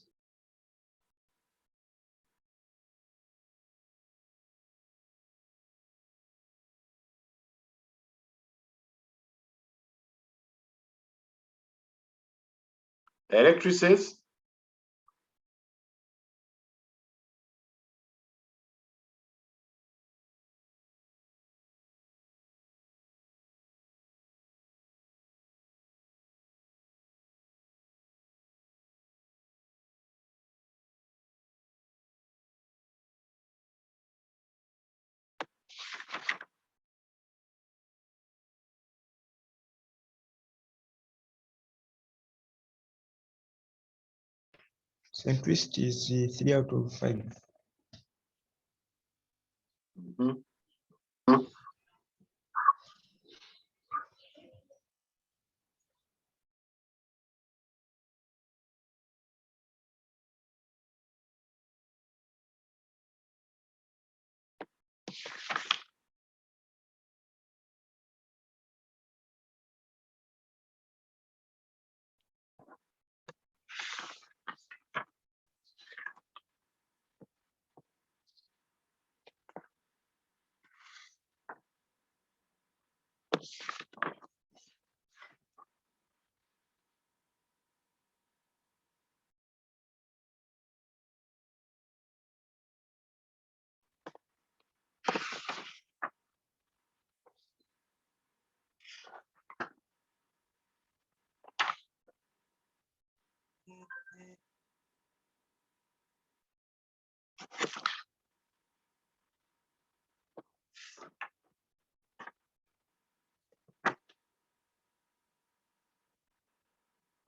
Dielectricies. Centricity is 3 out of 5.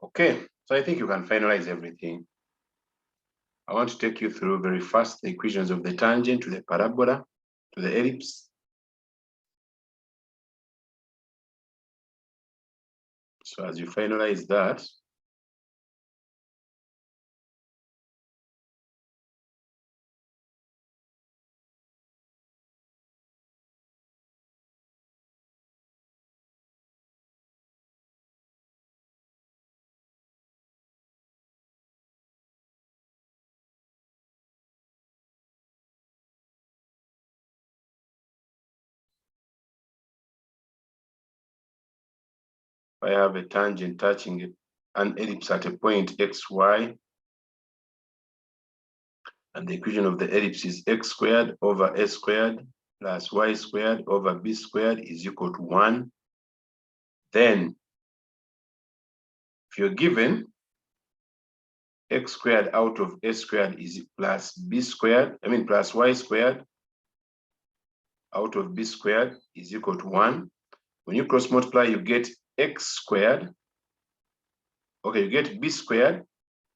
Okay, so I think you can finalize everything. I want to take you through very fast the equations of the tangent to the parabola to the ellipse. So as you finalize that, I have a tangent touching an ellipse at a point xy. And the equation of the ellipse is x squared over s squared plus y squared over b squared is equal to 1. Then, if you're given x squared out of s squared is plus b squared, plus y squared out of b squared is equal to 1. When you cross multiply, you get x squared. Okay, you get b squared,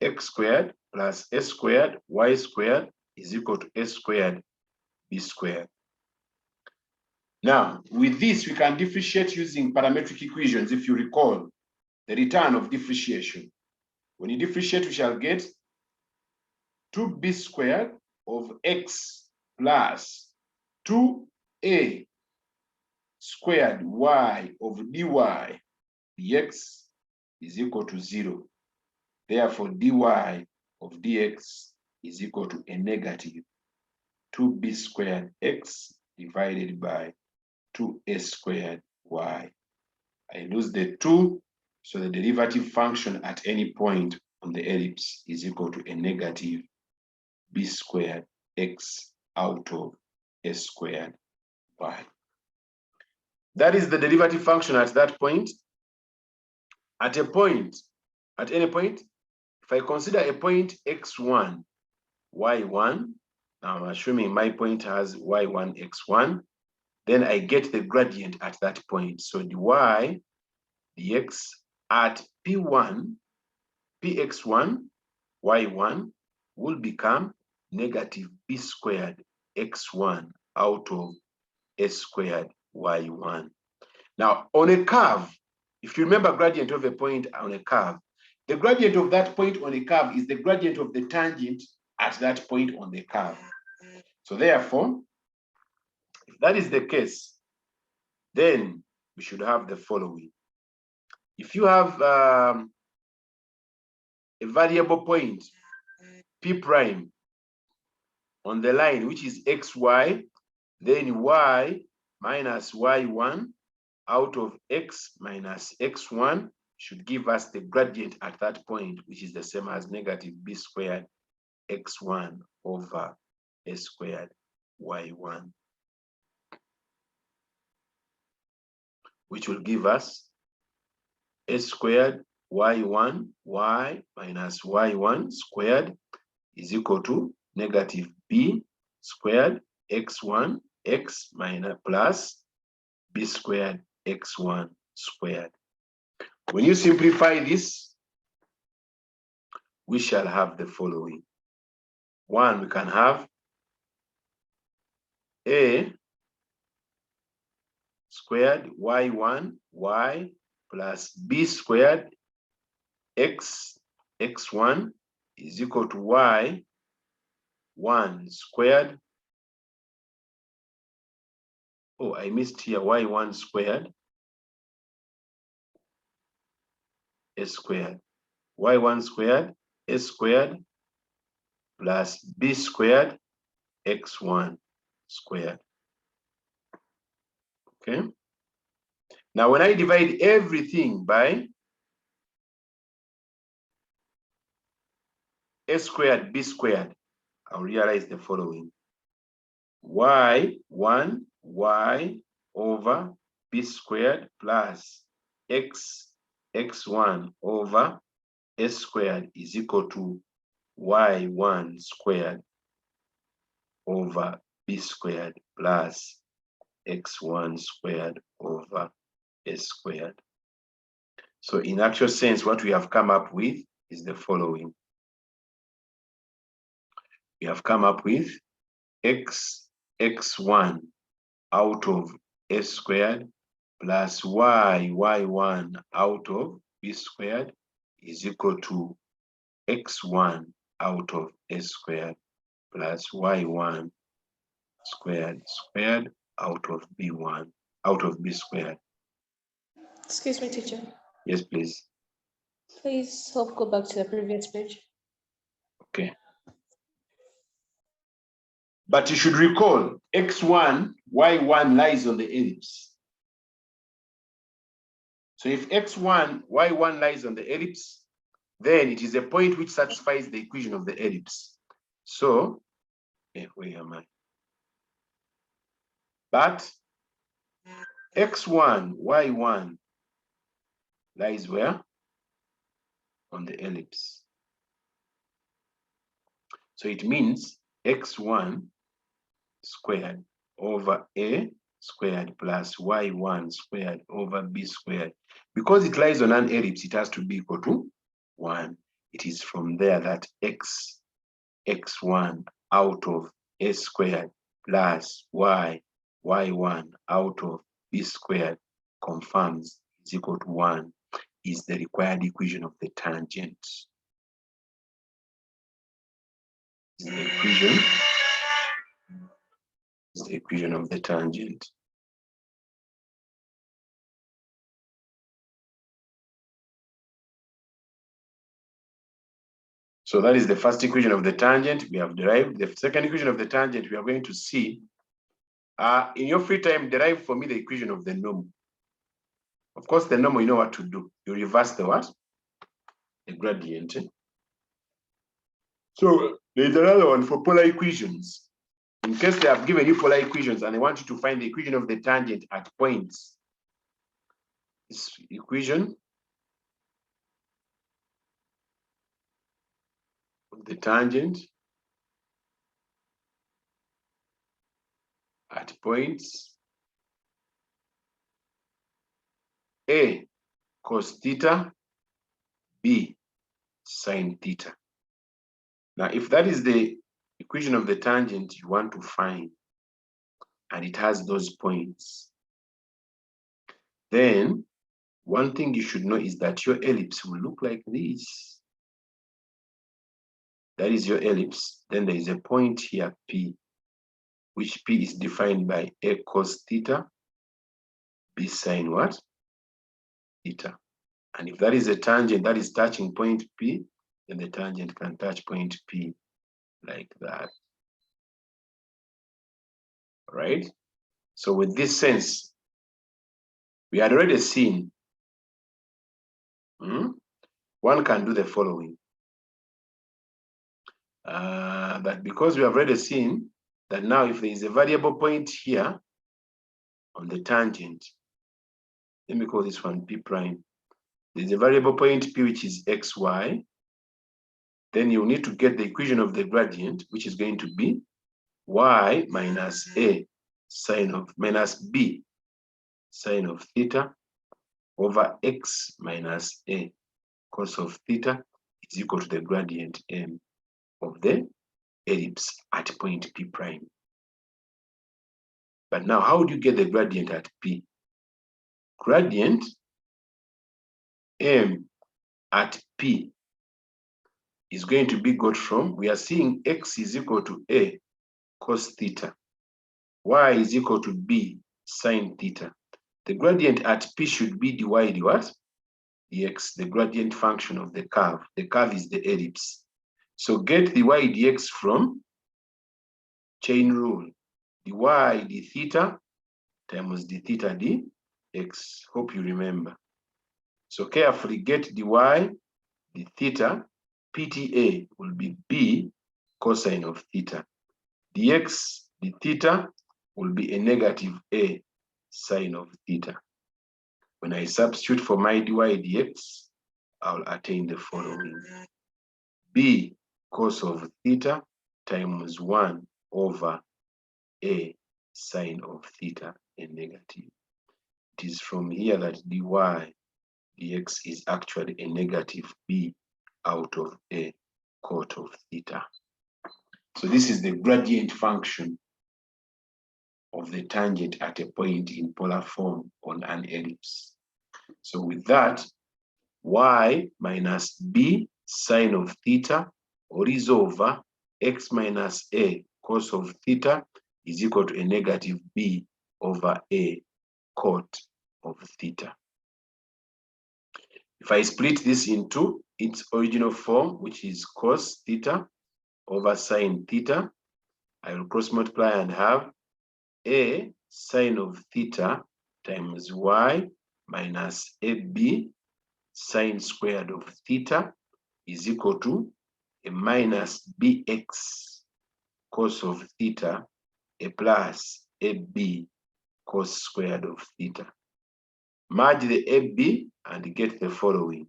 x squared plus s squared, y squared is equal to s squared, b squared. Now, with this, we can differentiate using parametric equations. If you recall, the return of differentiation. When you differentiate, we shall get 2b squared of x plus 2a squared y of dy dx is equal to 0. Therefore, dy of dx is equal to a negative 2b squared x divided by 2a squared y. I lose the 2, so the derivative function at any point on the ellipse is equal to a negative b squared x out of s squared y. That is the derivative function at that point. At any point, if I consider a point x1, y1, now I'm assuming my point has y1, x1, then I get the gradient at that point. So dy dx at p1, px1, y1 will become negative b squared x1 out of s squared y1. Now, on a curve, if you remember gradient of a point on a curve, the gradient of that point on a curve is the gradient of the tangent at that point on the curve. So therefore, if that is the case, then we should have the following. If you have a variable point, p prime, on the line, which is xy, then y minus y1 out of x minus x1 should give us the gradient at that point, which is the same as negative b squared x1 over s squared y1, which will give us s squared y1 y minus y1 squared is equal to negative b squared x1 x minus plus b squared x1 squared. When you simplify this, we shall have the following. One, we can have a squared y1 y plus b squared x x1 is equal to y1 squared. Oh, I missed here y1 squared s squared, y1 squared s squared plus b squared x1 squared. Okay. Now, when I divide everything by s squared b squared, I'll realize the following. y1 y over b squared plus x x1 over s squared is equal to y1 squared over b squared plus x1 squared over s squared. So in actual sense, what we have come up with is the following. We have come up with x1 out of s squared plus y1 out of b squared is equal to x1 out of s squared plus y1 squared out of b1 out of b squared. Excuse me, teacher. Yes, please. Please help go back to the previous page. Okay. But you should recall x1, y1 lies on the ellipse. So if x1, y1 lies on the ellipse, then it is a point which satisfies the equation of the ellipse. So Where am I? But x1, y1 lies where? On the ellipse. So it means x1 squared over a squared plus y1 squared over b squared. Because it lies on an ellipse, it has to be equal to 1. It is from there that x1 out of a squared plus y1 out of b squared confirms is equal to 1 is the required equation of the tangent. Is the equation of the tangent. So that is the first equation of the tangent we have derived. The second equation of the tangent we are going to see. In your free time, derive for me the equation of the normal. Of course, the normal, you know what to do. You reverse the what? The gradient. So there's another one for polar equations. In case they have given you polar equations and they want you to find the equation of the tangent at points. This equation of the tangent at points A cos theta, B sin theta. Now, if that is the equation of the tangent you want to find, and it has those points, then one thing you should know is that your ellipse will look like this. That is your ellipse. Then there is a point here, P, which P is defined by A cos theta, B sin what? Theta. And if that is a tangent that is touching point P, then the tangent can touch point P like that. All right? So with this sense, we had already seen one can do the following. That because we have already seen that now if there is a variable point here on the tangent, let me call this one P prime. There's a variable point P which is xy. Then you need to get the equation of the gradient, which is going to be y minus a sine of minus b sine of theta over x minus a cos of theta is equal to the gradient m of the ellipse at point P prime. But now, how do you get the gradient at P? Gradient m at P is going to be got from, we are seeing x is equal to a cos theta, y is equal to b sine theta. The gradient at P should be dy dy what? Dx, the gradient function of the curve. The curve is the ellipse. So get the y dx from chain rule. Dy d theta times d theta dx. Hope you remember. So carefully get dy d theta. PTA will be b cosine of theta. Dx d theta will be a negative a sine of theta. When I substitute for my dy dx, I'll attain the following. B cos of theta times 1 over a sine of theta, a negative. It is from here that dy dx is actually a negative b out of a cot of theta. So this is the gradient function of the tangent at a point in polar form on an ellipse. So with that, y minus b sine of theta or is over x minus a cos of theta is equal to a negative b over a cot of theta. If I split this into its original form, which is cos theta over sine theta, I will cross multiply and have a sine of theta times y minus ab sine squared of theta is equal to a minus bx cos of theta, a plus AB cos squared of theta. Merge the AB and get the following.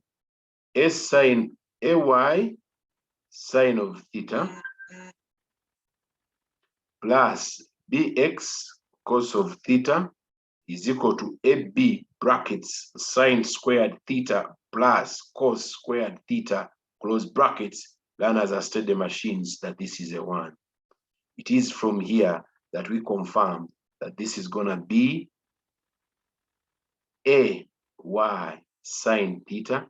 S sine AY sine of theta plus BX cos of theta is equal to AB brackets sine squared theta plus cos squared theta close brackets. Learners have studied the machines that this is a 1. It is from here that we confirm that this is going to be AY sine theta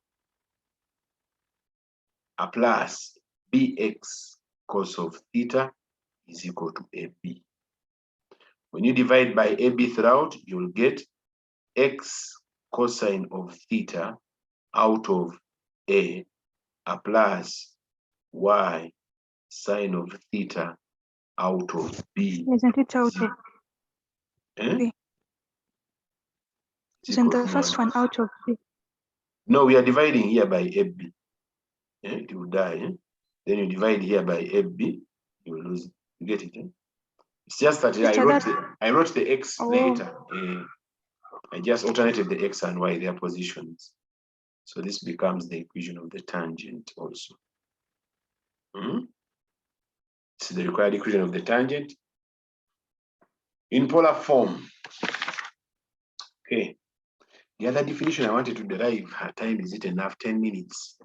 a plus BX cos of theta is equal to AB. When you divide by AB throughout, you will get X cosine of theta out of A plus Y sine of theta out of B. Isn't it out of Eh? B? It's Isn't equal the to first what? one out of B? No, we are dividing here by AB. Eh? It will die. Eh? Then you divide here by AB, you will lose it. You get it? Eh? It's just that I wrote the X later. I just alternated the X and Y, their positions. So this becomes the equation of the tangent also. It's the required equation of the tangent in polar form. Okay. The other definition I wanted to derive, her time is it enough? 10 minutes.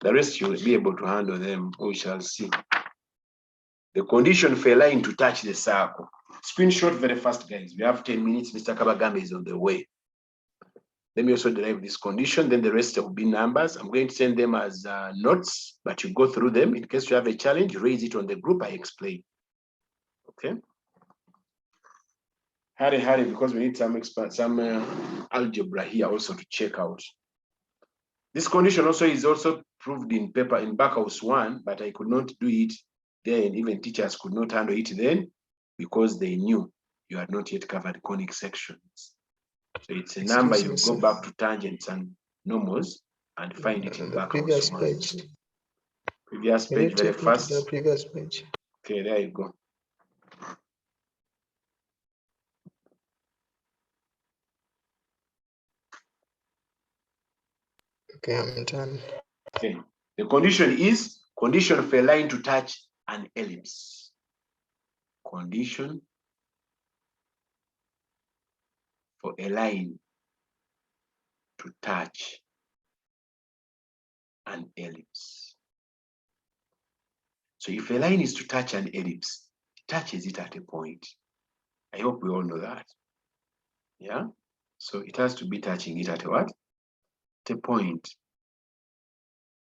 The rest you will be able to handle them. We shall see. The condition for a line to touch the circle. Screenshot very fast, guys. We have 10 minutes. Mr. Kabagame is on the way. Let me also derive this condition. Then the rest will be numbers. I'm going to send them as notes, but you go through them. In case you have a challenge, raise it on the group. I explain. Okay. Hurry, because we need some algebra here also to check out. This condition also is also proved in paper in Backhouse 1, but I could not do it then. Even teachers could not handle it then because they knew you had not yet covered conic sections. So it's a number, you go back to tangents and normals and find it in Backhouse 1. Page. Previous page, very fast. The previous page. Okay, there you go. Okay, I'm done. Okay. The condition is condition for a line to touch an ellipse. Condition for a line to touch an ellipse. So if a line is to touch an ellipse, it touches it at a point. I hope we all know that. Yeah? So it has to be touching it at a what? At a point.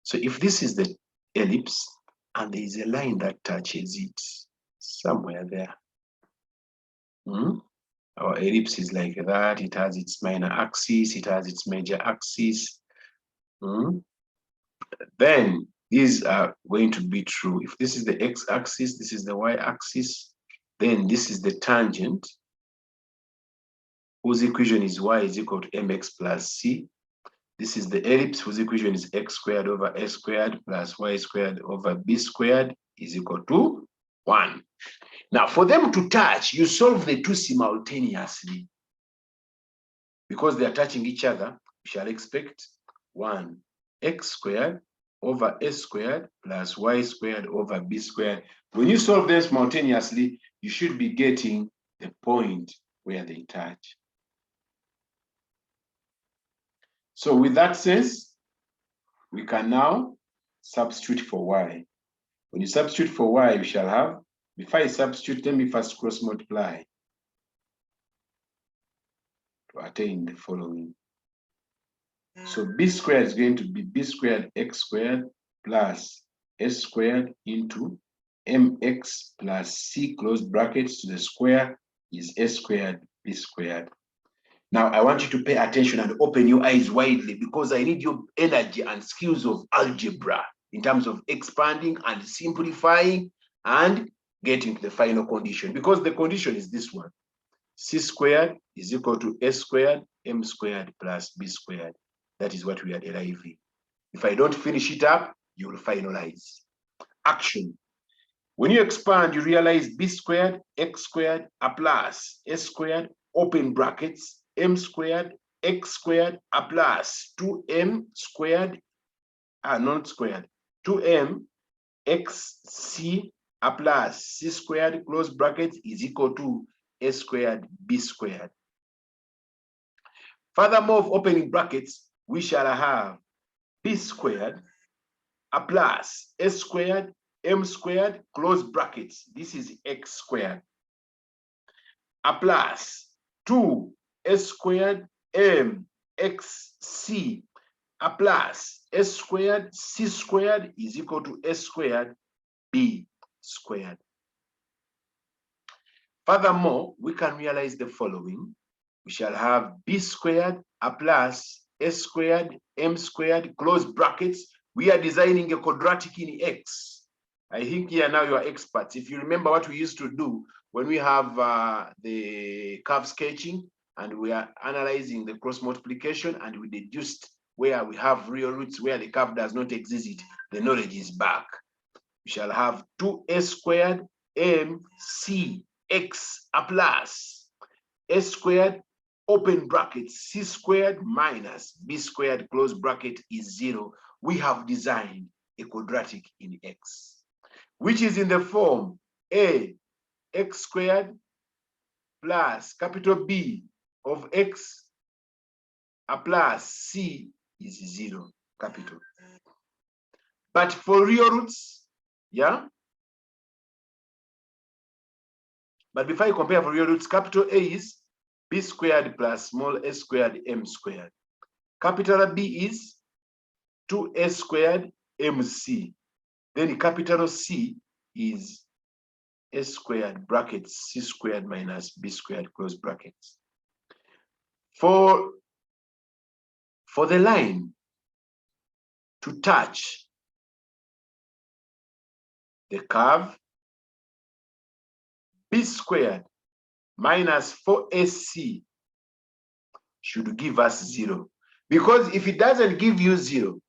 So if this is the ellipse and there is a line that touches it somewhere there. Our ellipse is like that. It has its minor axis. It has its major axis. Then these are going to be true. If this is the x-axis, this is the y-axis, then this is the tangent, whose equation is y is equal to mx plus c. This is the ellipse, whose equation is x squared over s squared plus y squared over b squared is equal to 1. Now, for them to touch, you solve the two simultaneously. Because they are touching each other, we shall expect 1 x squared over s squared plus y squared over b squared. When you solve them simultaneously, you should be getting the point where they touch. So with that sense, we can now substitute for y. When you substitute for y, you shall have, before I substitute, let me first cross multiply to attain the following. So b squared is going to be b squared x squared plus s squared into mx plus c close brackets to the square is s squared b squared. Now I want you to pay attention and open your eyes widely because I need your energy and skills of algebra in terms of expanding and simplifying and getting to the final condition, because the condition is this one. C squared is equal to s squared m squared plus b squared. That is what we are deriving. If I don't finish it up, you will finalize. Action. When you expand, you realize b squared, x squared, a plus s squared, open brackets, m squared, x squared, a plus 2m squared, not squared, 2m xc a plus c squared, close brackets, is equal to a squared, b squared. Furthermore, of opening brackets, we shall have b squared, a plus s squared, m squared, close brackets, this is x squared, a plus 2 s squared m x c, a plus s squared c squared is equal to s squared b squared. Furthermore, we can realize the following. We shall have b squared, a plus s squared, m squared, close brackets. We are designing a quadratic in x. I think here now you are experts. If you remember what we used to do when we have the curve sketching and we are analyzing the cross multiplication and we deduced where we have real roots where the curve does not exist, the knowledge is back. We shall have 2s squared m c x a plus s squared, open brackets, c squared minus b squared, close bracket, is 0. We have designed a quadratic in x, which is in the form a x squared plus capital B of x a plus c is 0, capital. But for real roots, yeah. But before you compare for real roots, capital A is b squared plus small s squared m squared. Capital B is 2s squared mc. Then capital C is s squared brackets c squared minus b squared, close brackets. For the line to touch the curve, b squared minus 4ac should give us 0. Because if it doesn't give you 0,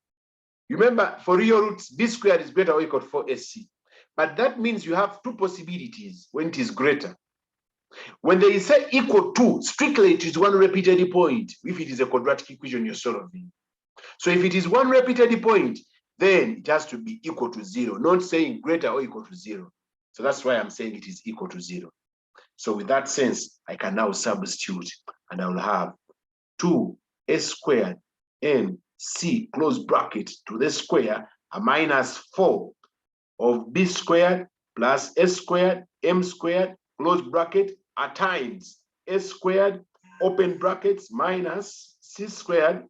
remember for real roots, b squared is greater or equal to 4ac. But that means you have two possibilities when it is greater. When they say equal to, strictly it is one repeated point if it is a quadratic equation you're solving. So if it is one repeated point, then it has to be equal to 0, not saying greater or equal to 0. So that's why I'm saying it is equal to 0. So with that sense, I can now substitute and I will have 2s squared m c, close bracket, to the square, a minus 4 of b squared plus s squared m squared, close bracket, a times s squared, open brackets, minus c squared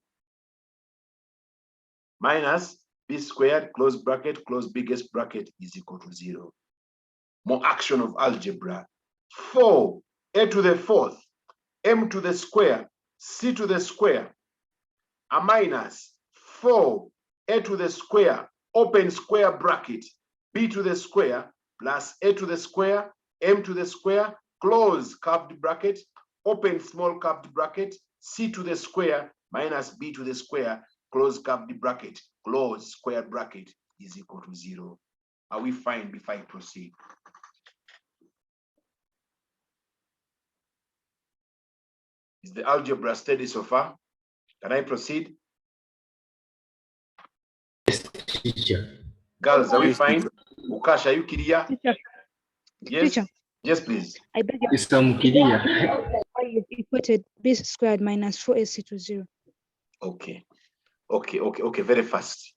minus b squared, close bracket, close biggest bracket, is equal to 0. More action of algebra. 4 a to the 4th, m to the square, c to the square, a minus 4 a to the square, open square bracket, b to the square, plus a to the square, m to the square, close curved bracket, open small curved bracket, c to the square, minus b to the square, close curved bracket, close square bracket, is equal to 0. Are we fine before I proceed? Is the algebra steady so far? Can I proceed? Yes, teacher. Girls, are we fine? Ukash, are you clear? Teacher, Yes. teacher. Yes, please. I beg your It's some clear. why you equated b squared minus 4ac to 0. Okay. Very fast.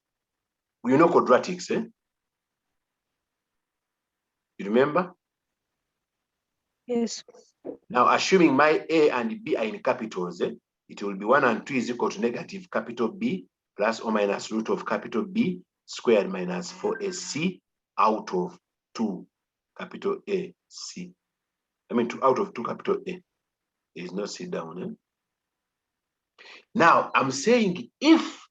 You know quadratics, eh? You remember? Yes. Now, assuming my A and B are in capitals, it will be 1 and 2 is equal to negative capital B plus or minus root of capital B squared minus 4ac out of 2 capital A C. I mean, 2 out of 2 capital A. There is no C down. Eh? Now, I'm saying if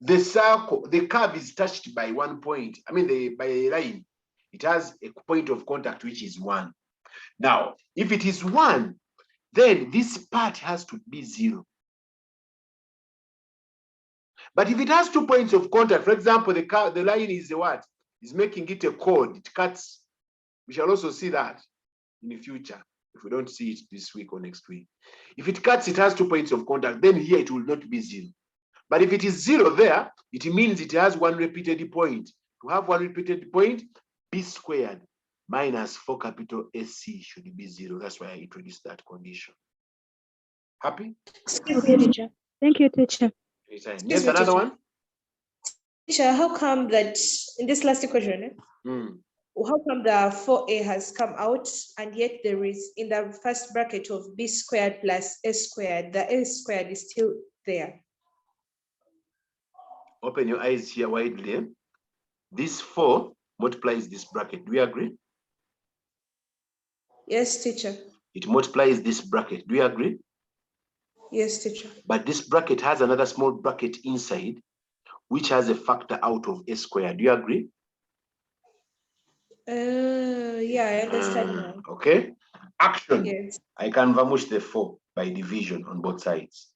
the circle, the curve is touched by 1 point, I mean, by a line, it has a point of contact which is 1. Now, if it is 1, then this part has to be 0. But if it has 2 points of contact, for example, the line is what? Is making it a chord. It cuts We shall also see that in the future if we don't see it this week or next week. If it cuts, it has 2 points of contact, then here it will not be 0. But if it is 0 there, it means it has one repeated point. To have one repeated point, b squared minus 4 capital SC should be 0. That's why I introduced that condition. Happy? Okay, teacher. Thank you, teacher. Anytime. Excuse Yes, me, another teacher. one? Teacher, how come that in this last equation, how come the 4a has come out and yet there is in the first bracket of b squared plus a squared, the a squared is still there? Open your eyes here widely. This 4 multiplies this bracket. Do we agree? Yes, teacher. It multiplies this bracket. Do you agree? Yes, teacher. But this bracket has another small bracket inside, which has a factor out of a squared. Do you agree? Yeah, I understand now. Okay. Action. Yes. I can vanish the 4 by division on both sides.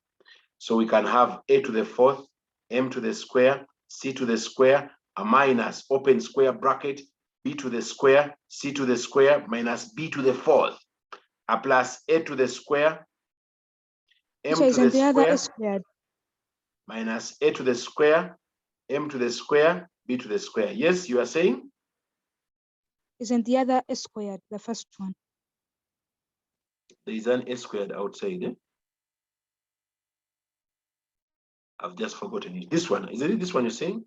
So we can have a to the 4th, m to the square, c to the square, a minus open square bracket, b to the square, c to the square, minus b to the 4th, a plus a to the square, m Teacher, to the isn't the other square, a squared? minus a to the square, m to the square, b to the square. Yes, you are saying? Isn't the other a squared, the first one? There is an a squared outside. Eh? I've just forgotten it. This one, is it this one you're saying?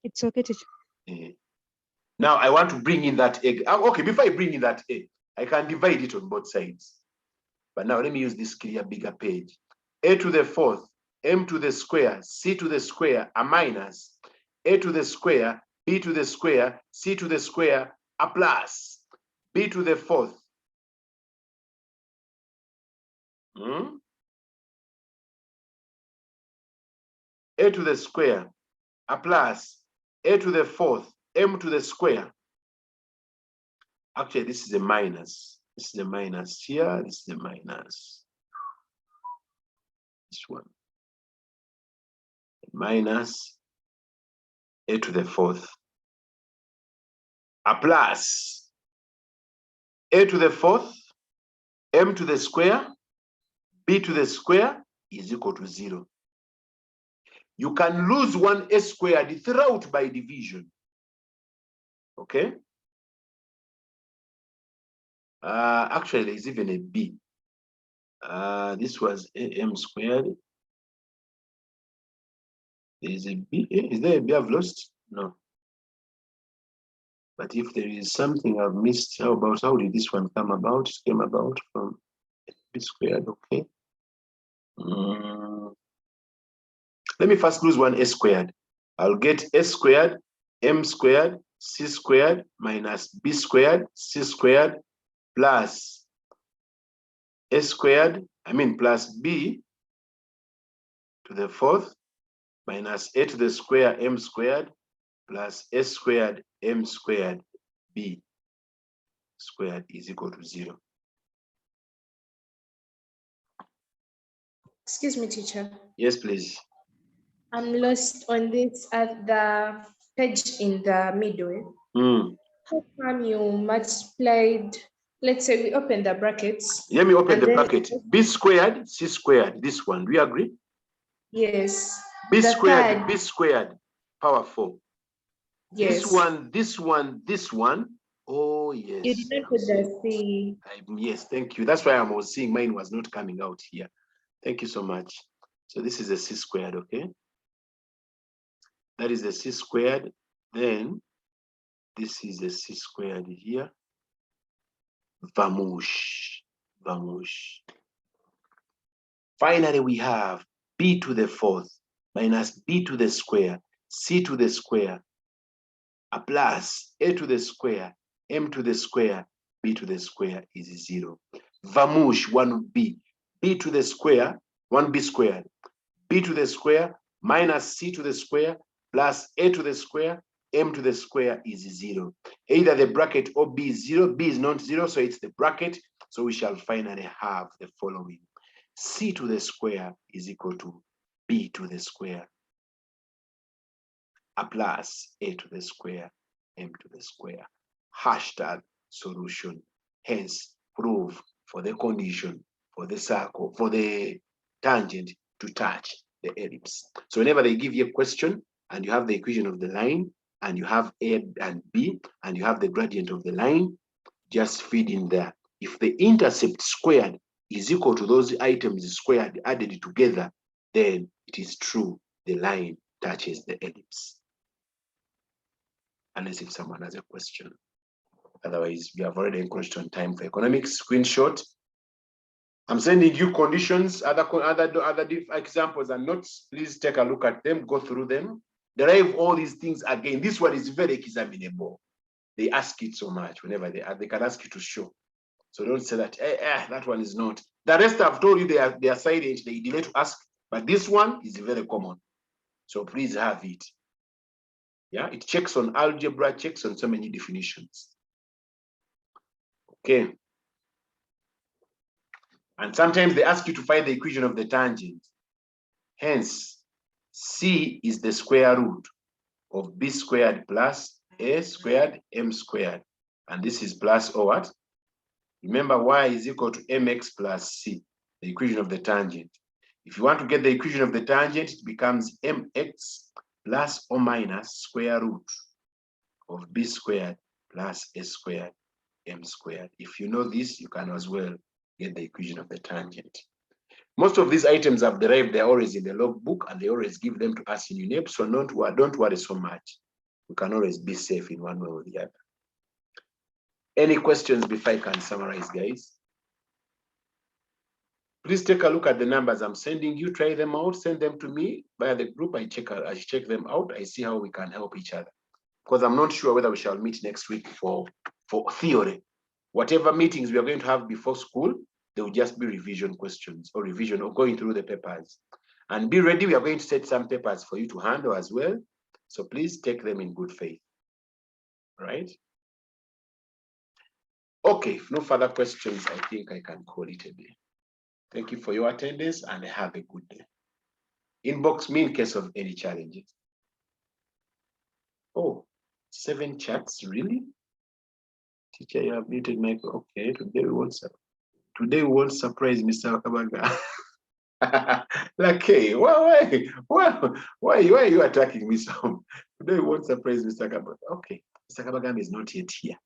It's okay, teacher. Yeah. Now I want to bring in that egg. Okay, before I bring in that egg, I can divide it on both sides. But now let me use this clear bigger page. A to the 4th, m to the square, c to the square, a minus, a to the square, b to the square, c to the square, a plus, b to the 4th. A to the square, a plus, a to the 4th, m to the square. Actually, this is a minus. This is a minus here. This is a minus. This one. Minus a to the 4th. A plus a to the 4th, m to the square, b to the square is equal to 0. You can lose one a squared throughout by division. Okay? Actually, there is even a b. This was am squared. There is a b. Is there a b I've lost? No. But if there is something I've missed, how did this one come about? It came about from b squared. Okay. Let me first lose one a squared. I'll get a squared, m squared, c squared, minus b squared, c squared, plus a squared, plus b to the 4th, minus a to the square, m squared, plus a squared, m squared, b squared is equal to 0. Excuse me, teacher. Yes, please. I'm lost on this at the page in the middle. How come you multiplied? Let's say we open the brackets. Let me open the then bracket. B squared, c squared. This one. Do you agree? Yes. B The squared, third, b squared, power 4. yes. This one, this one, this one. Oh, yes. You did not put the C. Yes, thank you. That's why I was seeing mine was not coming out here. Thank you so much. So this is a c squared, okay? That is a c squared. Then this is a c squared here. Vamoosh. Vamoosh. Finally, we have b to the 4th minus b to the square, c to the square, a plus a to the square, m to the square, b to the square is 0. Vamoosh 1b, b to the square, 1b squared, b to the square minus c to the square plus a to the square, m to the square is 0. Either the bracket or b is 0, b is not 0, so it's the bracket. So we shall finally have the following. C to the square is equal to b to the square, a plus a to the square m to the square. Hashtag solution. Hence, prove for the condition for the circle, for the tangent to touch the ellipse. So whenever they give you a question and you have the equation of the line and you have A and B and you have the gradient of the line, just feed in there. If the intercept squared is equal to those items squared added together, then it is true the line touches the ellipse. Unless if someone has a question. Otherwise, we have already encroached on time for economics. Screenshot. I'm sending you conditions, other examples and notes. Please take a look at them, go through them, derive all these things again. This one is very examinable. They ask it so much whenever they can ask you to show. So don't say that that one is not. The rest I've told you they are silent, they delay to ask, but this one is very common. So please have it. Yeah, it checks on algebra, checks on so many definitions. Okay. And sometimes they ask you to find the equation of the tangent. Hence, C is the square root of B squared plus A squared M squared. And this is plus or what? Remember, Y is equal to MX plus C, the equation of the tangent. If you want to get the equation of the tangent, it becomes MX plus or minus square root of B squared plus A squared M squared. If you know this, you can as well get the equation of the tangent. Most of these items I've derived, they're always in the logbook and they always give them to us in UNEP, so don't worry so much. We can always be safe in one way or the other. Any questions before I can summarize, guys? Please take a look at the numbers I'm sending you, try them out, send them to me via the group. I check them out, I see how we can help each other. Because I'm not sure whether we shall meet next week for theory. Whatever meetings we are going to have before school, they will just be revision questions or revision or going through the papers. And be ready, we are going to set some papers for you to handle as well. So please take them in good faith. All right? Okay, if no further questions, I think I can call it a day. Thank you for your attendance and have a good day. Inbox me in case of any challenges. Oh, 7 chats, really? Teacher, you have muted my, okay, today we won't surprise Mr. Kabaga. Okay, why are you attacking me so? Today we won't surprise Mr. Kabaga. Okay, Mr. Kabaga is not yet here.